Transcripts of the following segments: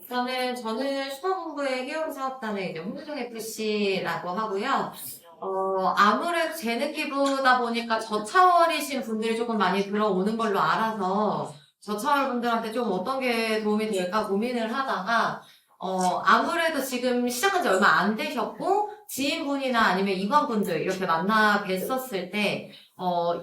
저는 슈퍼본부의 해용사업단의 이제 홍준FC라고 하고요. 아무래도 재능기부다 보니까 저차원이신 분들이 조금 많이 들어오는 걸로 알아서 저차원 분들한테 좀 어떤 게 도움이 될까 고민을 하다가 아무래도 지금 시작한 지 얼마 안 되셨고 지인분이나 아니면 이관분들 이렇게 만나 뵀었을 때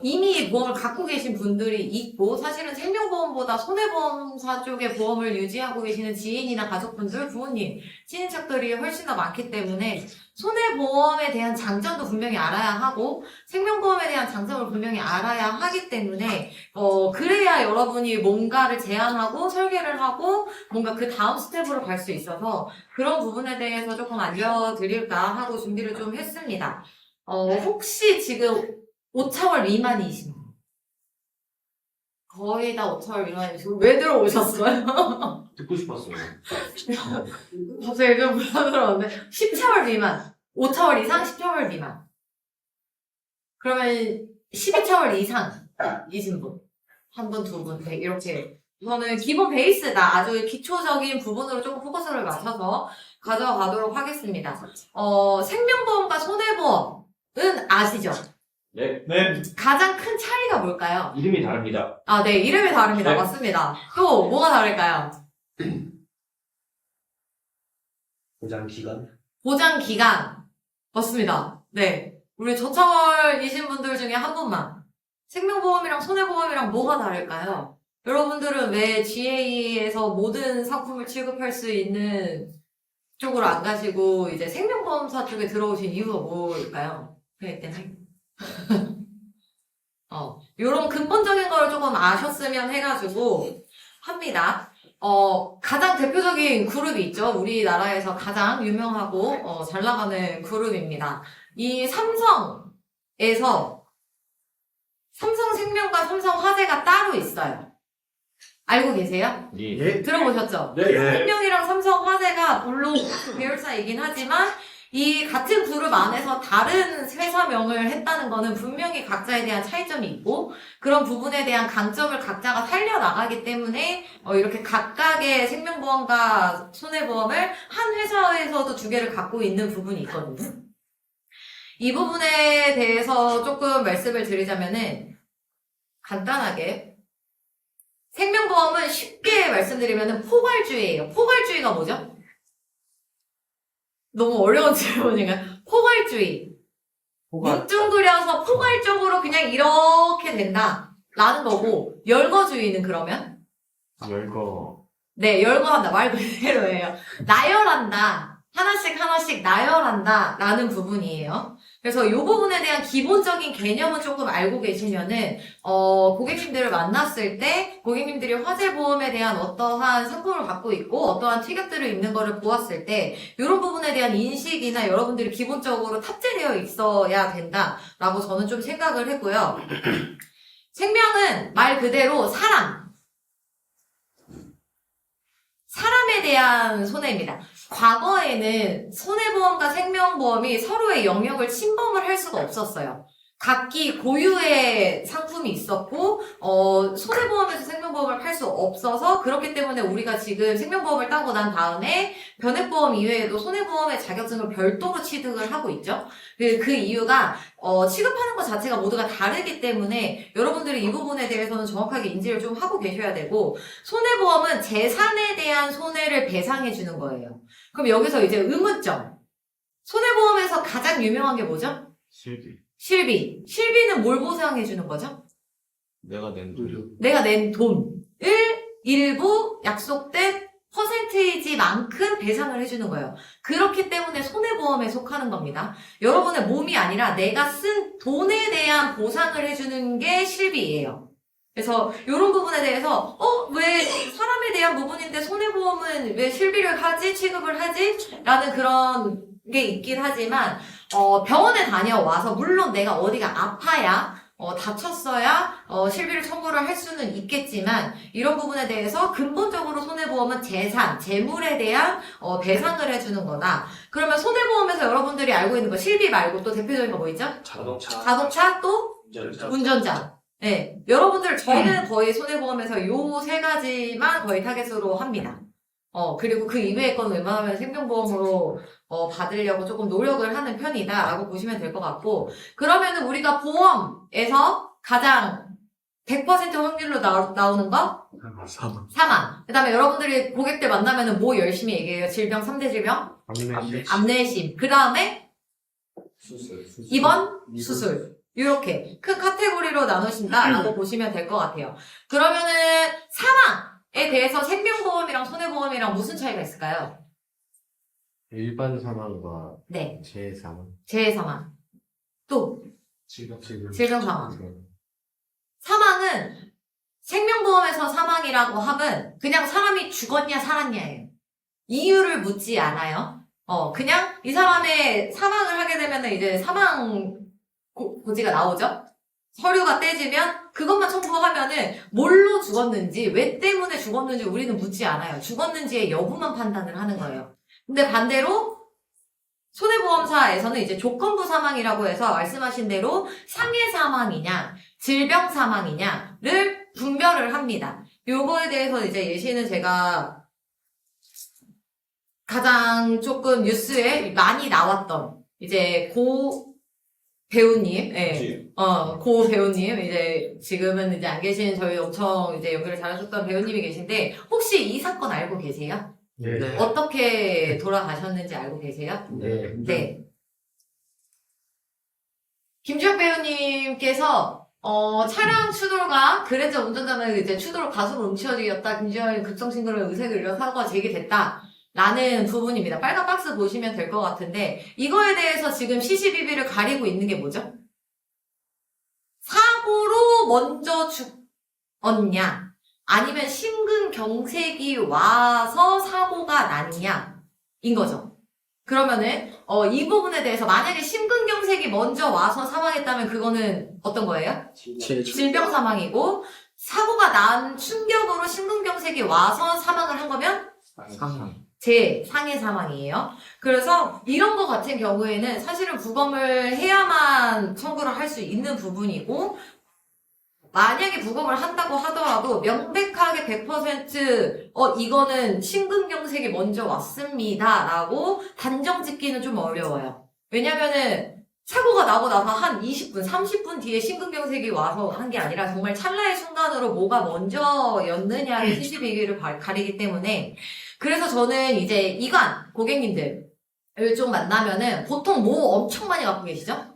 이미 보험을 갖고 계신 분들이 있고 사실은 생명보험보다 손해보험사 쪽의 보험을 유지하고 계시는 지인이나 가족분들, 부모님, 친인척들이 훨씬 더 많기 때문에 손해보험에 대한 장점도 분명히 알아야 하고 생명보험에 대한 장점을 분명히 알아야 하기 때문에 그래야 여러분이 뭔가를 제안하고 설계를 하고 뭔가 그 다음 스텝으로 갈 수 있어서 그런 부분에 대해서 조금 알려드릴까 하고 준비를 좀 했습니다. 혹시 지금 5차월 미만이십니다. 거의 다 5차월 미만이시고 왜 들어오셨어요? 듣고 싶었어요. 갑자기 좀 불안스러운데 10차월 미만, 5차월 이상, 10차월 미만. 그러면 12차월 이상이신 분, 한 분, 두 분, 네, 이렇게 저는 기본 베이스다, 아주 기초적인 부분으로 조금 포커스를 맞춰서 가져가도록 하겠습니다. 생명보험과 손해보험은 아시죠? 네. 가장 큰 차이가 뭘까요? 이름이 다릅니다. 아, 네, 이름이 다릅니다. 네. 맞습니다. 또 뭐가 다를까요? 보장 기간? 보장 기간. 맞습니다. 네. 우리 저차월이신 분들 중에 한 분만. 생명보험이랑 손해보험이랑 뭐가 다를까요? 여러분들은 왜 GA에서 모든 상품을 취급할 수 있는 쪽으로 안 가시고 이제 생명보험사 쪽에 들어오신 이유가 뭘까요? 그럴 때는. 요런 근본적인 걸 조금 아셨으면 해가지고 합니다. 가장 대표적인 그룹이 있죠. 우리나라에서 가장 유명하고 잘 나가는 그룹입니다. 이 삼성에서 삼성생명과 삼성화재가 따로 있어요. 알고 계세요? 네. 들어보셨죠? 네. 생명이랑 삼성화재가 물론 계열사이긴 하지만 이 같은 그룹 안에서 다른 회사명을 했다는 거는 분명히 각자에 대한 차이점이 있고 그런 부분에 대한 강점을 각자가 살려나가기 때문에 이렇게 각각의 생명보험과 손해보험을 한 회사에서도 두 개를 갖고 있는 부분이 있거든요. 이 부분에 대해서 조금 말씀을 드리자면은 간단하게 생명보험은 쉽게 말씀드리면은 포괄주의예요. 포괄주의가 뭐죠? 너무 어려운 질문인가요? 포괄주의. 뭉뚱그려서 포괄적으로 그냥 이렇게 된다라는 거고 열거주의는 그러면? 열거. 네, 열거한다. 말 그대로예요. 나열한다. 하나씩 나열한다 라는 부분이에요. 그래서 이 부분에 대한 기본적인 개념은 조금 알고 계시면은 고객님들을 만났을 때 고객님들이 화재보험에 대한 어떠한 상품을 갖고 있고 어떠한 특약들을 있는 거를 보았을 때 이런 부분에 대한 인식이나 여러분들이 기본적으로 탑재되어 있어야 된다라고 저는 좀 생각을 했고요. 생명은 말 그대로 사람에 대한 손해입니다. 과거에는 손해보험과 생명보험이 서로의 영역을 침범을 할 수가 없었어요. 각기 고유의 상품이 있었고 손해보험에서 생명보험을 팔 수 없어서 그렇기 때문에 우리가 지금 생명보험을 따고 난 다음에 변액보험 이외에도 손해보험의 자격증을 별도로 취득을 하고 있죠. 그 이유가 취급하는 것 자체가 모두가 다르기 때문에 여러분들이 이 부분에 대해서는 정확하게 인지를 좀 하고 계셔야 되고 손해보험은 재산에 대한 손해를 배상해 주는 거예요. 그럼 여기서 이제 의문점. 손해보험에서 가장 유명한 게 뭐죠? 실비는 뭘 보상해 주는 거죠? 내가 낸 돈. 내가 낸 돈을 일부 약속된 퍼센테이지만큼 배상을 해주는 거예요. 그렇기 때문에 손해보험에 속하는 겁니다. 여러분의 몸이 아니라 내가 쓴 돈에 대한 보상을 해주는 게 실비예요. 그래서 이런 부분에 대해서 왜 사람에 대한 부분인데 손해보험은 왜 실비를 하지? 취급을 하지? 라는 그런 게 있긴 하지만 병원에 다녀와서 물론 내가 어디가 아파야 다쳤어야 실비를 청구를 할 수는 있겠지만 이런 부분에 대해서 근본적으로 손해보험은 재산, 재물에 대한 배상을 해주는 거다. 그러면 손해보험에서 여러분들이 알고 있는 거 실비 말고 또 대표적인 거 뭐 있죠? 자동차 또 운전자. 네, 여러분들 저는 거의 손해보험에서 요 세 가지만 거의 타겟으로 합니다. 그리고 그 이외의 건 웬만하면 생명보험으로 받으려고 조금 노력을 하는 편이다라고 보시면 될 것 같고, 그러면은 우리가 보험에서 가장 100% 확률로 나오는 거? 사망. 그 다음에 여러분들이 고객들 만나면은 뭐 열심히 얘기해요? 질병, 3대 질병? 암내심. 그 다음에 입원, 수술. 이렇게 큰 카테고리로 나누신다라고 보시면 될 것 같아요. 그러면은 사망에 대해서 생명보험이랑 손해보험이랑 무슨 차이가 있을까요? 일반 사망과 네. 재해 사망. 재해 사망. 또 질병 사망. 사망은 생명보험에서 사망이라고 하면 그냥 사람이 죽었냐 살았냐예요. 이유를 묻지 않아요. 그냥 이 사람의 사망을 하게 되면은 이제 사망 고지가 나오죠. 서류가 떼지면 그것만 첨부하면은 뭘로 죽었는지, 왜 때문에 죽었는지 우리는 묻지 않아요. 죽었는지의 여부만 판단을 하는 거예요. 근데 반대로 손해보험사에서는 이제 조건부 사망이라고 해서 말씀하신 대로 상해 사망이냐, 질병 사망이냐를 분별을 합니다. 요거에 대해서 이제 예시는 제가 가장 조금 뉴스에 많이 나왔던 이제 고 배우님, 고 배우님, 이제 지금은 이제 안 계신 저희 엄청 이제 연기를 잘하셨던 배우님이 계신데 혹시 이 사건 알고 계세요? 네. 어떻게 돌아가셨는지 알고 계세요? 네. 네. 김주혁 배우님께서 차량 추돌과 그랜저 운전자는 이제 추돌 과속 음치어지였다. 김주혁이 급성신고로 의색을 잃어 사고가 제기됐다. 라는 부분입니다. 빨간 박스 보시면 될 것 같은데 이거에 대해서 지금 시시비비를 가리고 있는 게 뭐죠? 사고로 먼저 죽었냐? 아니면 심근경색이 와서 사고가 났냐? 인 거죠. 그러면은 이 부분에 대해서 만약에 심근경색이 먼저 와서 사망했다면 그거는 어떤 거예요? 질병 사망이고 사고가 난 충격으로 심근경색이 와서 사망을 한 거면 상해 사망이에요. 그래서 이런 거 같은 경우에는 사실은 부검을 해야만 청구를 할 수 있는 부분이고 만약에 부검을 한다고 하더라도 명백하게 100% 이거는 심근경색이 먼저 왔습니다 라고 단정 짓기는 좀 어려워요. 왜냐면은 사고가 나고 나서 한 20분, 30분 뒤에 심근경색이 와서 한 게 아니라 정말 찰나의 순간으로 뭐가 먼저였느냐의 시시비비를 가리기 때문에 그래서 저는 이제 이관 고객님들을 좀 만나면은 보통 뭐 엄청 많이 갖고 계시죠?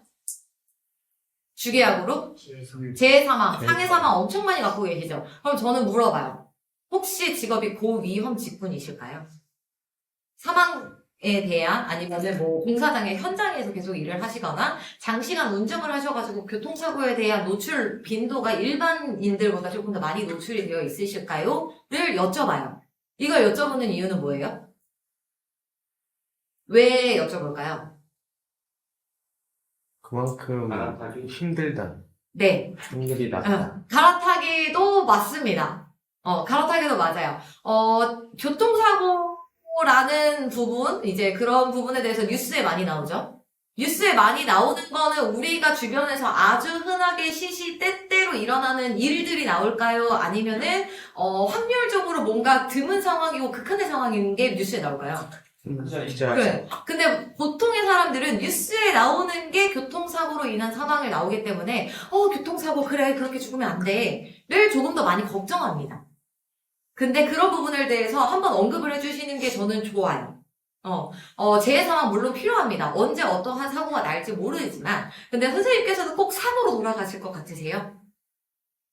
주계약으로? 재해 사망, 상해 사망 엄청 많이 갖고 계시죠? 그럼 저는 물어봐요. 혹시 직업이 고위험 직군이실까요? 사망에 대한 아니면은 뭐 공사장의 현장에서 계속 일을 하시거나 장시간 운전을 하셔가지고 교통사고에 대한 노출 빈도가 일반인들보다 조금 더 많이 노출이 되어 있으실까요? 를 여쭤봐요. 이걸 여쭤보는 이유는 뭐예요? 왜 여쭤볼까요? 그만큼 힘들다. 네. 힘들이 낮다. 갈아타기도 맞습니다. 갈아타기도 맞아요. 교통사고라는 부분, 이제 그런 부분에 대해서 뉴스에 많이 나오죠. 뉴스에 많이 나오는 거는 우리가 주변에서 아주 흔하게 시시때때로 일어나는 일들이 나올까요? 아니면은 확률적으로 뭔가 드문 상황이고 극한의 상황인 게 뉴스에 나올까요? 그래. 근데 보통의 사람들은 뉴스에 나오는 게 교통사고로 인한 사망을 나오기 때문에 교통사고 그래 그렇게 죽으면 안 돼를 조금 더 많이 걱정합니다. 근데 그런 부분에 대해서 한번 언급을 해주시는 게 저는 좋아요. 재해 사망 물론 필요합니다. 언제 어떠한 사고가 날지 모르지만 근데 선생님께서도 꼭 사고로 돌아가실 것 같으세요?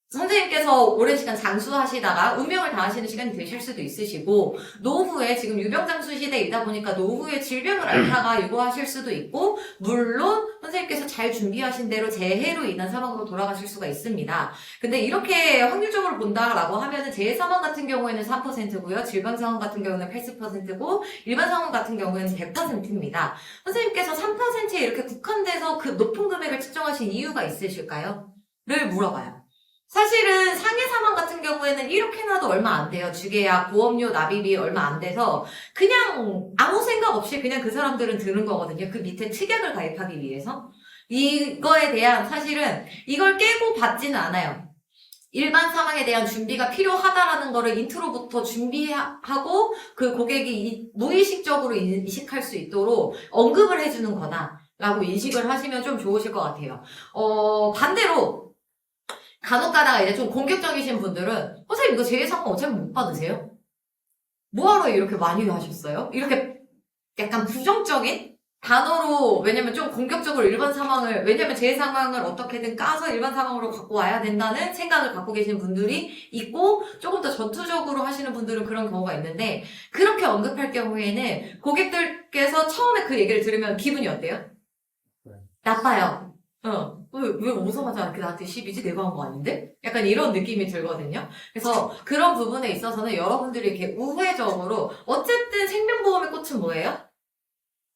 선생님께서 오랜 시간 장수하시다가 운명을 다하시는 시간이 되실 수도 있으시고 노후에 지금 유병장수 시대이다 보니까 노후에 질병을 앓다가 유고하실 수도 있고 물론 선생님께서 잘 준비하신 대로 재해로 인한 사망으로 돌아가실 수가 있습니다. 근데 이렇게 확률적으로 본다라고 하면은 재해 사망 같은 경우에는 3%고요. 질병 사망 같은 경우는 80%고 일반 사망 같은 경우에는 100%입니다. 선생님께서 3%에 이렇게 국한돼서 그 높은 금액을 측정하신 이유가 있으실까요? 를 물어봐요. 사실은 상해 사망 같은 경우에는 이렇게 나도 얼마 안 돼요. 주계약, 보험료, 납입이 얼마 안 돼서 그냥 아무 생각 없이 그냥 그 사람들은 드는 거거든요. 그 밑에 특약을 가입하기 위해서. 이거에 대한 사실은 이걸 깨고 받지는 않아요. 일반 사망에 대한 준비가 필요하다라는 거를 인트로부터 준비하고 그 고객이 무의식적으로 인식할 수 있도록 언급을 해주는 거다라고 인식을 하시면 좀 좋으실 것 같아요. 반대로 간혹 가다가 이제 좀 공격적이신 분들은 선생님 이거 재해상황 어차피 못 받으세요? 뭐하러 이렇게 많이 하셨어요? 이렇게 약간 부정적인 단어로, 왜냐면 좀 공격적으로 일반 상황을, 왜냐면 제 상황을 어떻게든 까서 일반 상황으로 갖고 와야 된다는 생각을 갖고 계신 분들이 있고, 조금 더 전투적으로 하시는 분들은 그런 경우가 있는데, 그렇게 언급할 경우에는 고객들께서 처음에 그 얘기를 들으면 기분이 어때요? 나빠요. 왜 오자마자 나한테 시비지? 내가 한 거 아닌데? 약간 이런 느낌이 들거든요. 그래서 그런 부분에 있어서는 여러분들이 이렇게 우회적으로, 어쨌든 생명보험의 꽃은 뭐예요?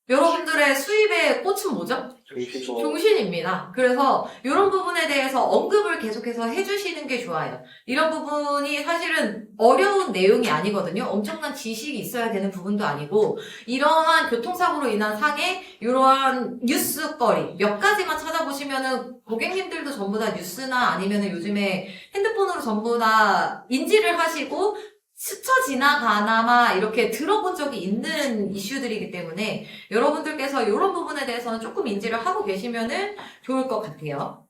여러분들의 수입의 꽃은 뭐죠? 종신입니다. 그래서 이런 부분에 대해서 언급을 계속해서 해주시는 게 좋아요. 이런 부분이 사실은 어려운 내용이 아니거든요. 엄청난 지식이 있어야 되는 부분도 아니고 이러한 교통사고로 인한 상해 이러한 뉴스거리 몇 가지만 찾아보시면은 고객님들도 전부 다 뉴스나 아니면은 요즘에 핸드폰으로 전부 다 인지를 하시고 스쳐 지나가나마 이렇게 들어본 적이 있는 이슈들이기 때문에 여러분들께서 이런 부분에 대해서는 조금 인지를 하고 계시면은 좋을 것 같아요.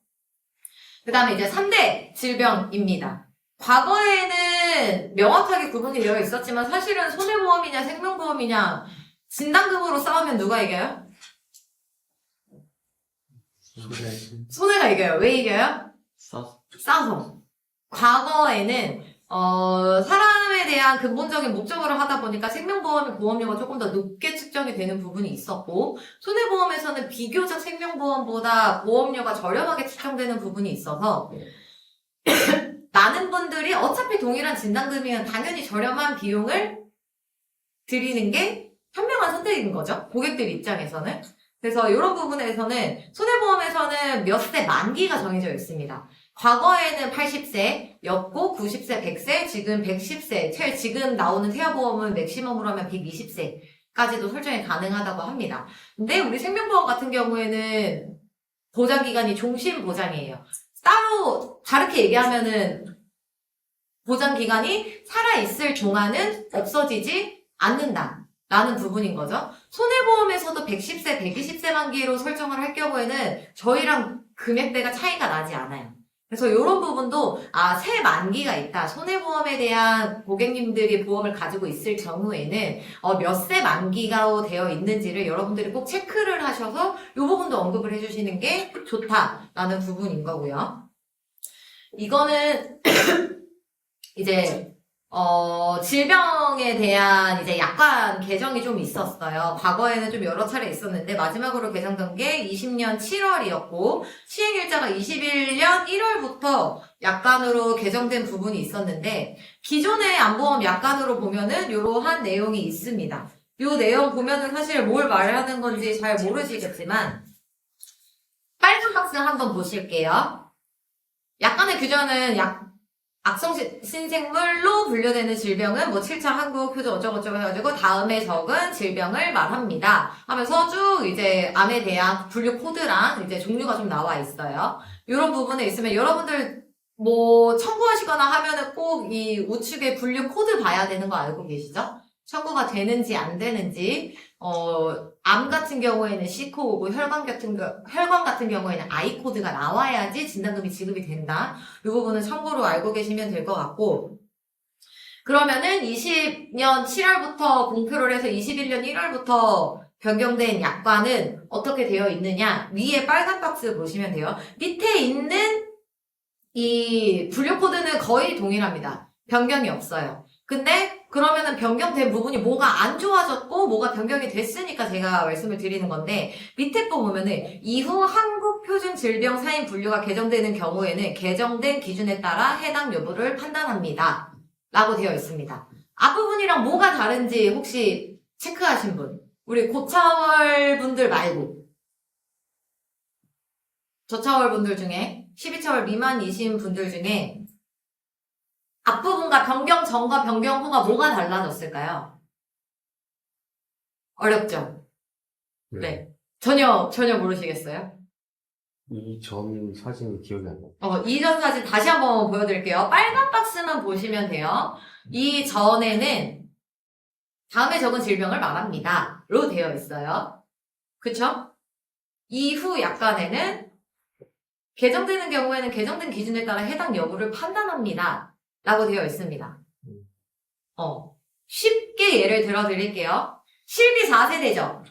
그 다음에 이제 3대 질병입니다. 과거에는 명확하게 구분이 되어 있었지만 사실은 손해보험이냐 생명보험이냐 진단금으로 싸우면 누가 이겨요? 손해가 이겨요. 왜 이겨요? 싸서. 과거에는 사람에 대한 근본적인 목적으로 하다 보니까 생명보험의 보험료가 조금 더 높게 측정이 되는 부분이 있었고, 손해보험에서는 비교적 생명보험보다 보험료가 저렴하게 측정되는 부분이 있어서, 많은 분들이 어차피 동일한 진단금이면 당연히 저렴한 비용을 드리는 게 현명한 선택인 거죠. 고객들 입장에서는. 그래서 이런 부분에서는 손해보험에서는 몇 세 만기가 정해져 있습니다. 과거에는 80세였고 90세, 100세, 지금 110세, 지금 나오는 태아보험은 맥시멈으로 하면 120세까지도 설정이 가능하다고 합니다. 근데 우리 생명보험 같은 경우에는 보장기간이 종신보장이에요. 따로 다르게 얘기하면은 보장기간이 살아있을 동안은 없어지지 않는다라는 부분인 거죠. 손해보험에서도 110세, 120세 만기로 설정을 할 경우에는 저희랑 금액대가 차이가 나지 않아요. 그래서 이런 부분도 세 만기가 있다. 손해보험에 대한 고객님들이 보험을 가지고 있을 경우에는 몇 세 만기가 되어 있는지를 여러분들이 꼭 체크를 하셔서 이 부분도 언급을 해주시는 게 좋다라는 부분인 거고요. 이거는 이제 질병에 대한 이제 약간 개정이 좀 있었어요. 과거에는 좀 여러 차례 있었는데 마지막으로 개정된 게 20년 7월이었고 시행일자가 21년 1월부터 약관으로 개정된 부분이 있었는데 기존의 안보험 약관으로 보면은 이러한 내용이 있습니다. 이 내용 보면은 사실 뭘 말하는 건지 잘 모르시겠지만 빨간 박스 한번 보실게요. 약관의 규정은 악성신생물로 분류되는 질병은 7차 한국 표준 어쩌고저쩌고 해가지고 다음에 적은 질병을 말합니다. 하면서 쭉 이제 암에 대한 분류 코드랑 이제 종류가 좀 나와 있어요. 이런 부분에 있으면 여러분들 청구하시거나 하면은 꼭 이 우측에 분류 코드 봐야 되는 거 알고 계시죠? 청구가 되는지 안 되는지, 암 같은 경우에는 C코드고 혈관 같은 경우에는 I코드가 나와야지 진단금이 지급이 된다. 이 부분은 참고로 알고 계시면 될 것 같고, 그러면은 20년 7월부터 공표를 해서 21년 1월부터 변경된 약관은 어떻게 되어 있느냐? 위에 빨간 박스 보시면 돼요. 밑에 있는 이 분류 코드는 거의 동일합니다. 변경이 없어요. 근데 그러면은 변경된 부분이 뭐가 안 좋아졌고 뭐가 변경이 됐으니까 제가 말씀을 드리는 건데 밑에 거 보면은 이후 한국 표준 질병 사인 분류가 개정되는 경우에는 개정된 기준에 따라 해당 여부를 판단합니다. 라고 되어 있습니다. 앞부분이랑 뭐가 다른지 혹시 체크하신 분? 우리 고차월 분들 말고 저차월 분들 중에 12차월 미만이신 분들 중에 앞부분과 변경 전과 변경 후가 뭐가 달라졌을까요? 어렵죠? 네. 전혀 모르시겠어요? 이전 사진이 기억이 안 나요. 이전 사진 다시 한번 보여드릴게요. 빨간 박스만 보시면 돼요. 이 전에는 다음에 적은 질병을 말합니다. 로 되어 있어요. 그쵸? 이후 약관에는 개정되는 경우에는 개정된 기준에 따라 해당 여부를 판단합니다. 라고 되어 있습니다. 쉽게 예를 들어 드릴게요. 실비 4세대죠?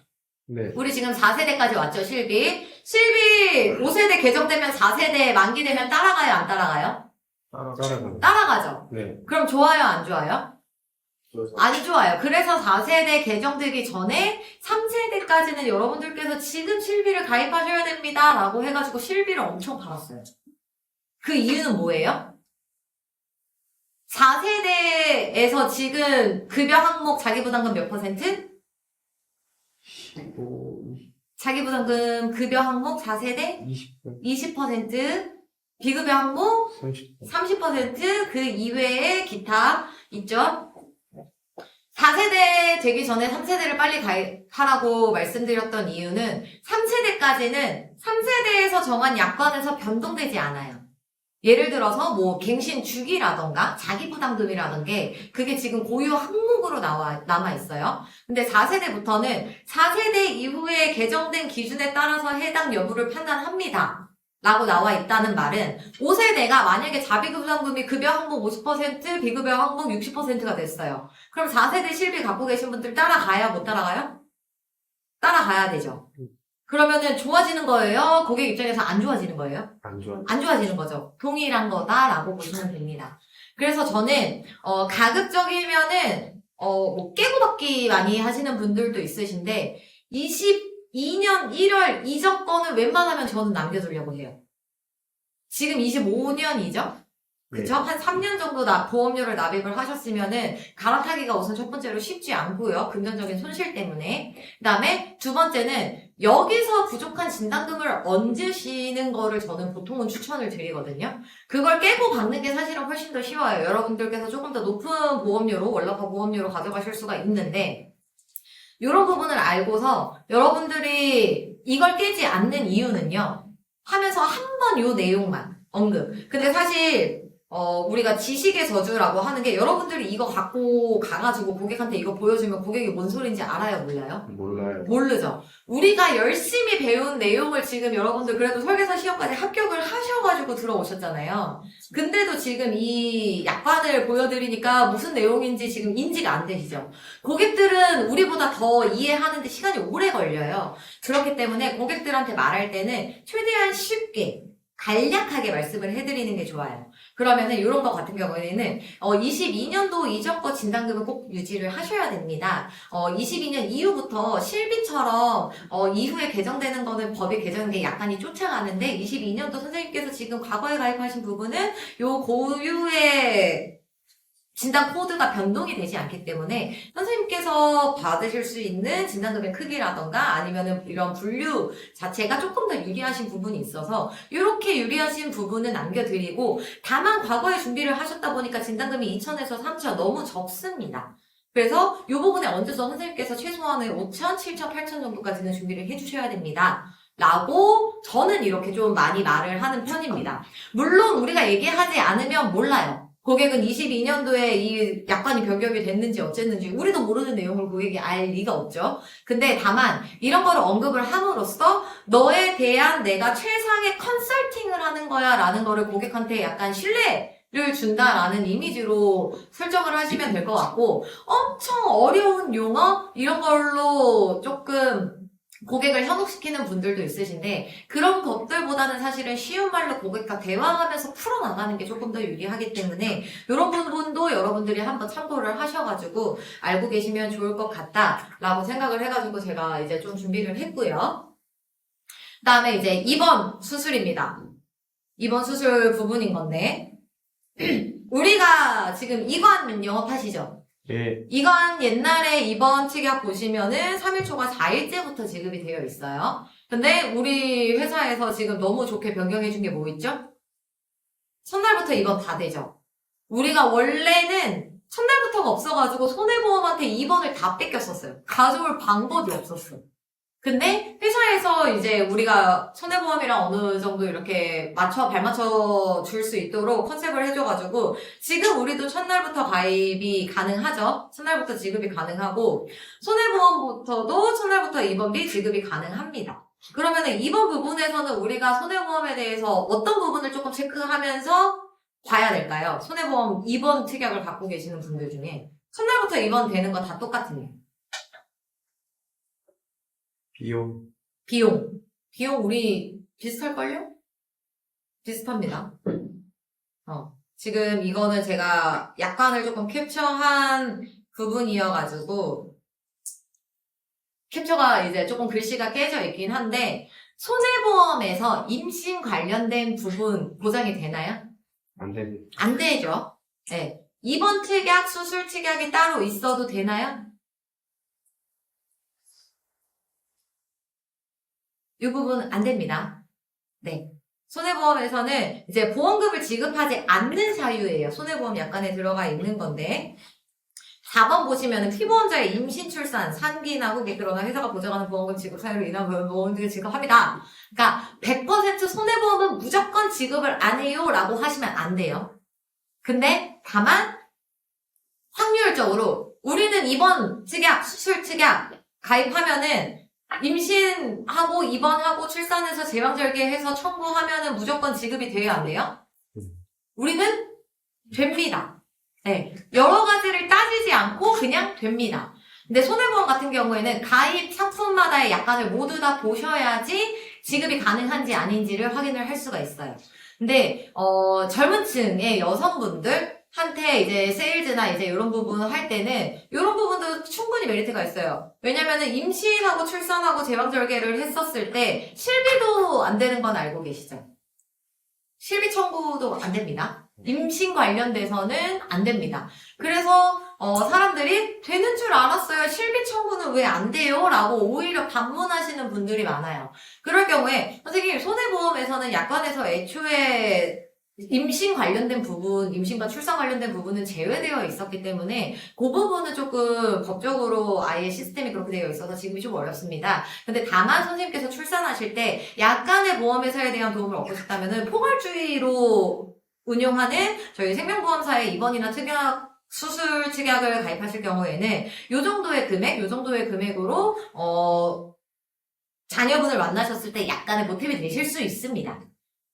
네. 우리 지금 4세대까지 왔죠, 실비. 실비 5세대 개정되면 4세대 만기되면 따라가요, 안 따라가요? 따라가요. 따라가죠. 네. 그럼 좋아요, 안 좋아요? 그래서 안 좋아요. 그래서 4세대 개정되기 전에 3세대까지는 여러분들께서 지금 실비를 가입하셔야 됩니다. 라고 해가지고 실비를 엄청 갈았어요. 그 이유는 뭐예요? 4세대에서 지금 급여 항목 자기부담금 몇 %? 15, 자기부담금 급여 항목 4세대 20, 20%, 비급여 항목 30. 30%, 그 이외에 기타 있죠? 4세대 되기 전에 3세대를 빨리 가입하라고 말씀드렸던 이유는 3세대까지는 3세대에서 정한 약관에서 변동되지 않아요. 예를 들어서 뭐 갱신 주기라던가 자기부담금이라는 게 그게 지금 고유 항목으로 남아있어요. 근데 4세대부터는 4세대 이후에 개정된 기준에 따라서 해당 여부를 판단합니다. 라고 나와 있다는 말은 5세대가 만약에 자비부담금이 급여 항목 50%, 비급여 항목 60%가 됐어요. 그럼 4세대 실비 갖고 계신 분들 따라가요? 못 따라가요? 따라가야 되죠. 그러면은 좋아지는 거예요? 고객 입장에서 안 좋아지는 거예요? 안 좋아. 안 좋아지는 거죠. 동일한 거다라고 보시면 됩니다. 그래서 저는 가급적이면은 뭐 깨고 받기 많이 하시는 분들도 있으신데 22년 1월 이적 거는 웬만하면 저는 남겨두려고 해요. 지금 25년이죠? 그쵸? 한 3년 정도 보험료를 납입을 하셨으면은 갈아타기가 우선 첫 번째로 쉽지 않고요. 금전적인 손실 때문에. 그 다음에 두 번째는 여기서 부족한 진단금을 얹으시는 거를 저는 보통은 추천을 드리거든요. 그걸 깨고 받는 게 사실은 훨씬 더 쉬워요. 여러분들께서 조금 더 높은 보험료로, 월납화 보험료로 가져가실 수가 있는데 이런 부분을 알고서 여러분들이 이걸 깨지 않는 이유는요. 하면서 한 번 요 내용만 언급. 근데 사실 우리가 지식의 저주라고 하는 게 여러분들이 이거 갖고 가가지고 고객한테 이거 보여주면 고객이 뭔 소리인지 알아요? 몰라요? 몰라요. 모르죠. 우리가 열심히 배운 내용을 지금 여러분들 그래도 설계사 시험까지 합격을 하셔가지고 들어오셨잖아요. 근데도 지금 이 약관을 보여드리니까 무슨 내용인지 지금 인지가 안 되시죠? 고객들은 우리보다 더 이해하는데 시간이 오래 걸려요. 그렇기 때문에 고객들한테 말할 때는 최대한 쉽게 간략하게 말씀을 해드리는 게 좋아요. 그러면은 이런 거 같은 경우에는 22년도 이적거 진단금은 꼭 유지를 하셔야 됩니다. 22년 이후부터 실비처럼 이후에 개정되는 거는 법이 개정된 게 약간이 쫓아가는데 22년도 선생님께서 지금 과거에 가입하신 부분은 요 고유의 진단 코드가 변동이 되지 않기 때문에 선생님께서 받으실 수 있는 진단금의 크기라던가 아니면은 이런 분류 자체가 조금 더 유리하신 부분이 있어서 이렇게 유리하신 부분은 남겨드리고 다만 과거에 준비를 하셨다 보니까 진단금이 2,000에서 3,000 너무 적습니다. 그래서 이 부분에 얹어서 선생님께서 최소한은 5,000, 7,000, 8,000 정도까지는 준비를 해주셔야 됩니다. 라고 저는 이렇게 좀 많이 말을 하는 편입니다. 물론 우리가 얘기하지 않으면 몰라요. 고객은 22년도에 이 약관이 변경이 됐는지 어쨌는지 우리도 모르는 내용을 고객이 알 리가 없죠. 근데 다만 이런 거를 언급을 함으로써 너에 대한 내가 최상의 컨설팅을 하는 거야 라는 거를 고객한테 약간 신뢰를 준다라는 이미지로 설정을 하시면 될 것 같고 엄청 어려운 용어 이런 걸로 조금 고객을 현혹시키는 분들도 있으신데 그런 것들보다는 사실은 쉬운 말로 고객과 대화하면서 풀어나가는 게 조금 더 유리하기 때문에 이런 부분도 여러분들이 한번 참고를 하셔가지고 알고 계시면 좋을 것 같다라고 생각을 해가지고 제가 이제 좀 준비를 했고요. 그 다음에 이제 입원 수술입니다. 입원 수술 부분인 건데 우리가 지금 이관 영업하시죠? 예. 이건 옛날에 입원 특약 보시면은 3일초가 4일째부터 지급이 되어 있어요. 근데 우리 회사에서 지금 너무 좋게 변경해준 게 뭐 있죠? 첫날부터 입원 다 되죠. 우리가 원래는 첫날부터가 없어가지고 손해보험한테 입원을 다 뺏겼었어요. 가져올 방법이 없었어요. 근데 회사에서 이제 우리가 손해보험이랑 어느 정도 이렇게 발맞춰 줄 수 있도록 컨셉을 해줘가지고 지금 우리도 첫날부터 가입이 가능하죠. 첫날부터 지급이 가능하고 손해보험부터도 첫날부터 입원비 지급이 가능합니다. 그러면은 이번 부분에서는 우리가 손해보험에 대해서 어떤 부분을 조금 체크하면서 봐야 될까요? 손해보험 입원 특약을 갖고 계시는 분들 중에 첫날부터 입원되는 거 다 똑같으네요. 비용. 비용 우리 비슷할걸요? 비슷합니다. 지금 이거는 제가 약관을 조금 캡처한 부분이어가지고 캡처가 이제 조금 글씨가 깨져 있긴 한데 손해보험에서 임신 관련된 부분 보장이 되나요? 안 됩니다. 안 되죠. 네. 입원 특약, 수술 특약이 따로 있어도 되나요? 이 부분 안 됩니다. 네. 손해보험에서는 이제 보험금을 지급하지 않는 사유예요. 손해보험 약관에 들어가 있는 건데 4번 보시면은 피보험자의 임신, 출산, 산기나 후기 그러나 회사가 보장하는 보험금 지급 사유로 인한 보험금을 지급합니다. 그러니까 100% 손해보험은 무조건 지급을 안 해요 라고 하시면 안 돼요. 근데 다만 확률적으로 우리는 입원 특약, 수술 특약 가입하면은 임신하고 입원하고 출산해서 제왕절개해서 청구하면은 무조건 지급이 돼야 안 돼요? 우리는 됩니다. 네. 여러 가지를 따지지 않고 그냥 됩니다. 근데 손해보험 같은 경우에는 가입 상품마다의 약관을 모두 다 보셔야지 지급이 가능한지 아닌지를 확인을 할 수가 있어요. 근데 젊은 층의 여성분들 한테 이제 세일즈나 이제 이런 부분 할 때는 이런 부분도 충분히 메리트가 있어요. 왜냐면은 임신하고 출산하고 제왕절개를 했었을 때 실비도 안 되는 건 알고 계시죠? 실비 청구도 안 됩니다. 임신 관련돼서는 안 됩니다. 그래서 사람들이 되는 줄 알았어요. 실비 청구는 왜 안 돼요? 라고 오히려 반문하시는 분들이 많아요. 그럴 경우에 선생님 손해보험에서는 약관에서 애초에 임신 관련된 부분, 임신과 출산 관련된 부분은 제외되어 있었기 때문에 그 부분은 조금 법적으로 아예 시스템이 그렇게 되어 있어서 지금이 좀 어렵습니다. 근데 다만 선생님께서 출산하실 때 약간의 보험회사에 대한 도움을 얻고 싶다면은 포괄주의로 운용하는 저희 생명보험사의 입원이나 특약 수술 특약을 가입하실 경우에는 요 정도의 금액으로 자녀분을 만나셨을 때 약간의 보탬이 되실 수 있습니다.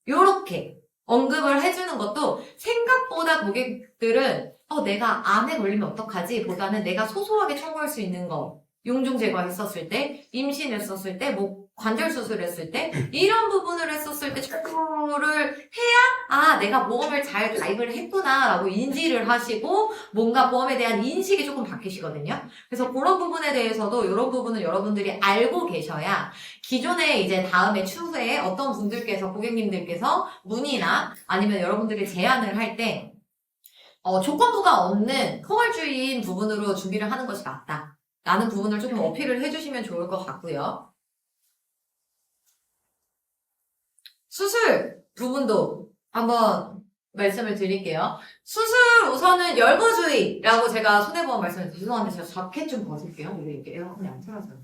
요렇게 언급을 해주는 것도 생각보다 고객들은 내가 암에 걸리면 어떡하지? 보다는 내가 소소하게 청구할 수 있는 거 용종 제거했었을 때, 임신했었을 때, 관절 수술했을 때 이런 부분을 했었을 때 청구를 해야 내가 보험을 잘 가입을 했구나 라고 인지를 하시고 뭔가 보험에 대한 인식이 조금 바뀌시거든요. 그래서 그런 부분에 대해서도 이런 부분은 여러분들이 알고 계셔야 기존에 이제 다음에 추후에 어떤 분들께서 고객님들께서 문의나 아니면 여러분들이 제안을 할 때 조건부가 없는 포괄주의인 부분으로 준비를 하는 것이 맞다 라는 부분을 조금 어필을 해주시면 좋을 것 같고요. 수술 부분도 한번 말씀을 드릴게요. 수술 우선은 열거주의라고 제가 손해보험 말씀을 죄송한데 제가 자켓 좀 벗을게요. 우리 이렇게 에어컨이 안 틀어져요.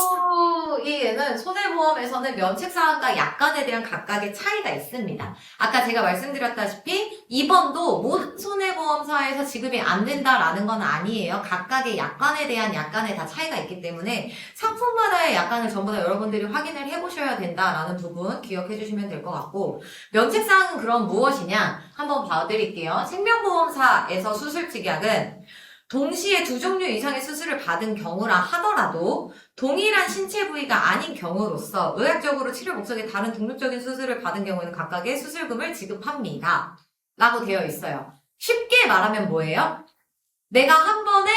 수술부에는 손해보험에서는 면책사항과 약관에 대한 각각의 차이가 있습니다. 아까 제가 말씀드렸다시피 입원도 모든 손해보험사에서 지급이 안 된다라는 건 아니에요. 각각의 약관에 대한 약관에 다 차이가 있기 때문에 상품마다의 약관을 전부 다 여러분들이 확인을 해보셔야 된다라는 부분 기억해 주시면 될 것 같고 면책사항은 그럼 무엇이냐 한번 봐드릴게요. 생명보험사에서 수술특약은 동시에 2종류 이상의 수술을 받은 경우라 하더라도 동일한 신체 부위가 아닌 경우로서 의학적으로 치료 목적의 다른 독립적인 수술을 받은 경우에는 각각의 수술금을 지급합니다. 라고 되어 있어요. 쉽게 말하면 뭐예요? 내가 한 번에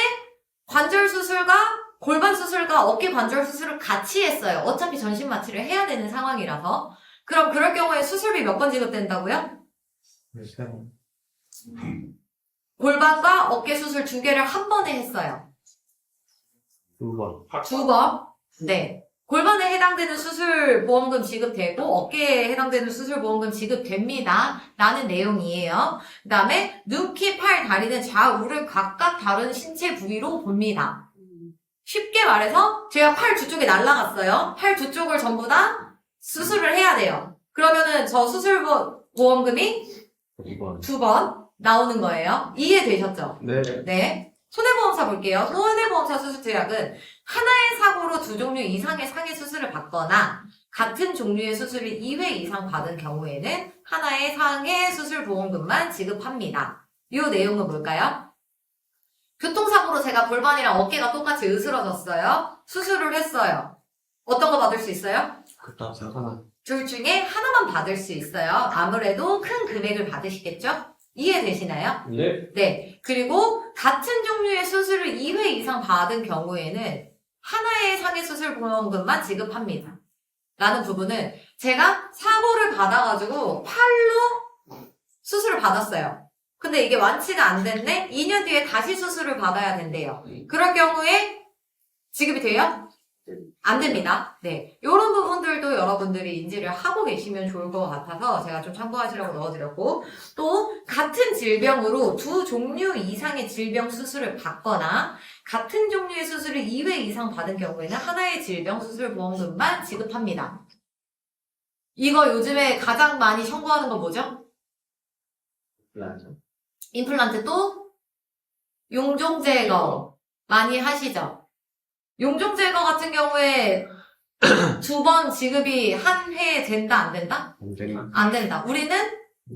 관절 수술과 골반 수술과 어깨 관절 수술을 같이 했어요. 어차피 전신 마취를 해야 되는 상황이라서. 그럼 그럴 경우에 수술비 몇 번 지급된다고요? 골반과 어깨 수술 2개를 한 번에 했어요. 2번. 2번. 네. 골반에 해당되는 수술 보험금 지급되고 어깨에 해당되는 수술 보험금 지급됩니다. 라는 내용이에요. 그 다음에 눈, 키, 팔, 다리는 좌우를 각각 다른 신체 부위로 봅니다. 쉽게 말해서 제가 팔 두 쪽이 날라갔어요. 팔 두 쪽을 전부 다 수술을 해야 돼요. 그러면은 저 수술보험금이 2번. 2번 나오는 거예요. 이해되셨죠? 네. 네. 손해보험사 볼게요. 손해보험사 수술제약은 하나의 사고로 두 종류 이상의 상해 수술을 받거나 같은 종류의 수술을 2회 이상 받은 경우에는 하나의 상해 수술 보험금만 지급합니다. 이 내용은 뭘까요? 교통사고로 제가 골반이랑 어깨가 똑같이 으스러졌어요. 수술을 했어요. 어떤 거 받을 수 있어요? 그다 하나. 둘 중에 하나만 받을 수 있어요. 아무래도 큰 금액을 받으시겠죠? 이해되시나요? 네. 네. 그리고 같은 종류의 수술을 2회 이상 받은 경우에는 하나의 상해 수술 보험금만 지급합니다. 라는 부분은 제가 사고를 받아가지고 팔로 수술을 받았어요. 근데 이게 완치가 안 됐네? 2년 뒤에 다시 수술을 받아야 된대요. 그럴 경우에 지급이 돼요? 안 됩니다. 네. 이런 부분들도 여러분들이 인지를 하고 계시면 좋을 것 같아서 제가 좀 참고하시라고 넣어드렸고, 또 같은 질병으로 두 종류 이상의 질병 수술을 받거나 같은 종류의 수술을 2회 이상 받은 경우에는 하나의 질병 수술 보험금만 지급합니다. 이거 요즘에 가장 많이 청구하는 거 뭐죠? 임플란트 또 용종 제거 많이 하시죠? 용종 제거 같은 경우에 2번 지급이 한 회에 된다, 안 된다? 안 된다. 안 된다. 우리는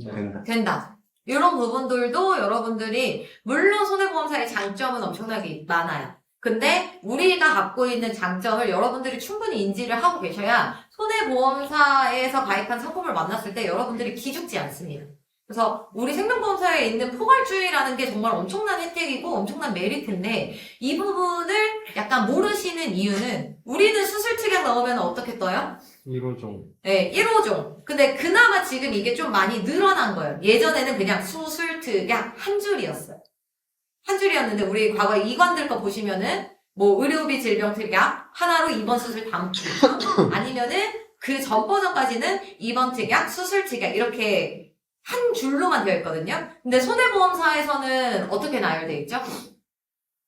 된다. 된다. 이런 부분들도 여러분들이, 물론 손해보험사의 장점은 엄청나게 많아요. 근데 우리가 갖고 있는 장점을 여러분들이 충분히 인지를 하고 계셔야 손해보험사에서 가입한 상품을 만났을 때 여러분들이 기죽지 않습니다. 그래서 우리 생명보험사에 있는 포괄주의라는 게 정말 엄청난 혜택이고 엄청난 메리트인데, 이 부분을 약간 모르시는 이유는 우리는 수술 특약 넣으면 어떻게 떠요? 1호종. 네, 1호종. 근데 그나마 지금 이게 좀 많이 늘어난 거예요. 예전에는 그냥 수술 특약 한 줄이었어요. 한 줄이었는데 우리 과거 이관들 거 보시면은 뭐 의료비 질병 특약 하나로 2번 수술 담기 아니면은 그 전 버전까지는 2번 특약, 수술 특약 이렇게 한 줄로만 되어 있거든요. 근데 손해보험사에서는 어떻게 나열되어 있죠?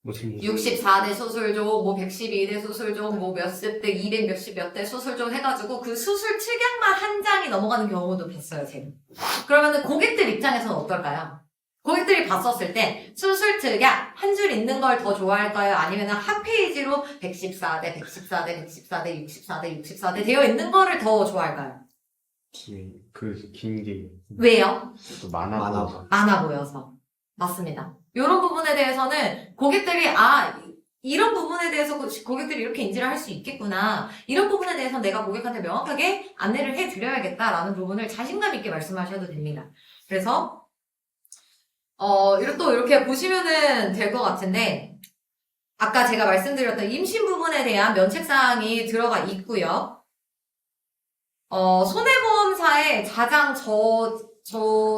무슨 64대 수술종, 뭐 112대 수술종, 뭐 몇십 대, 200 몇십 몇 대 수술종 해가지고 그 수술 특약만 한 장이 넘어가는 경우도 봤어요, 제가. 그러면은 고객들 입장에서는 어떨까요? 고객들이 봤었을 때 수술 특약 한 줄 있는 걸 더 좋아할까요? 아니면 한 페이지로 114대, 114대, 114대, 64대, 64대 되어 있는 거를 더 좋아할까요? 긴 게. 왜요? 또 많아. 많아 보여서. 맞습니다. 이런 부분에 대해서는 고객들이, 이런 부분에 대해서 고객들이 이렇게 인지를 할 수 있겠구나. 이런 부분에 대해서 내가 고객한테 명확하게 안내를 해드려야겠다라는 부분을 자신감 있게 말씀하셔도 됩니다. 그래서, 또 이렇게 보시면은 될 것 같은데, 아까 제가 말씀드렸던 임신 부분에 대한 면책사항이 들어가 있고요. 손해보험사에 가장 저도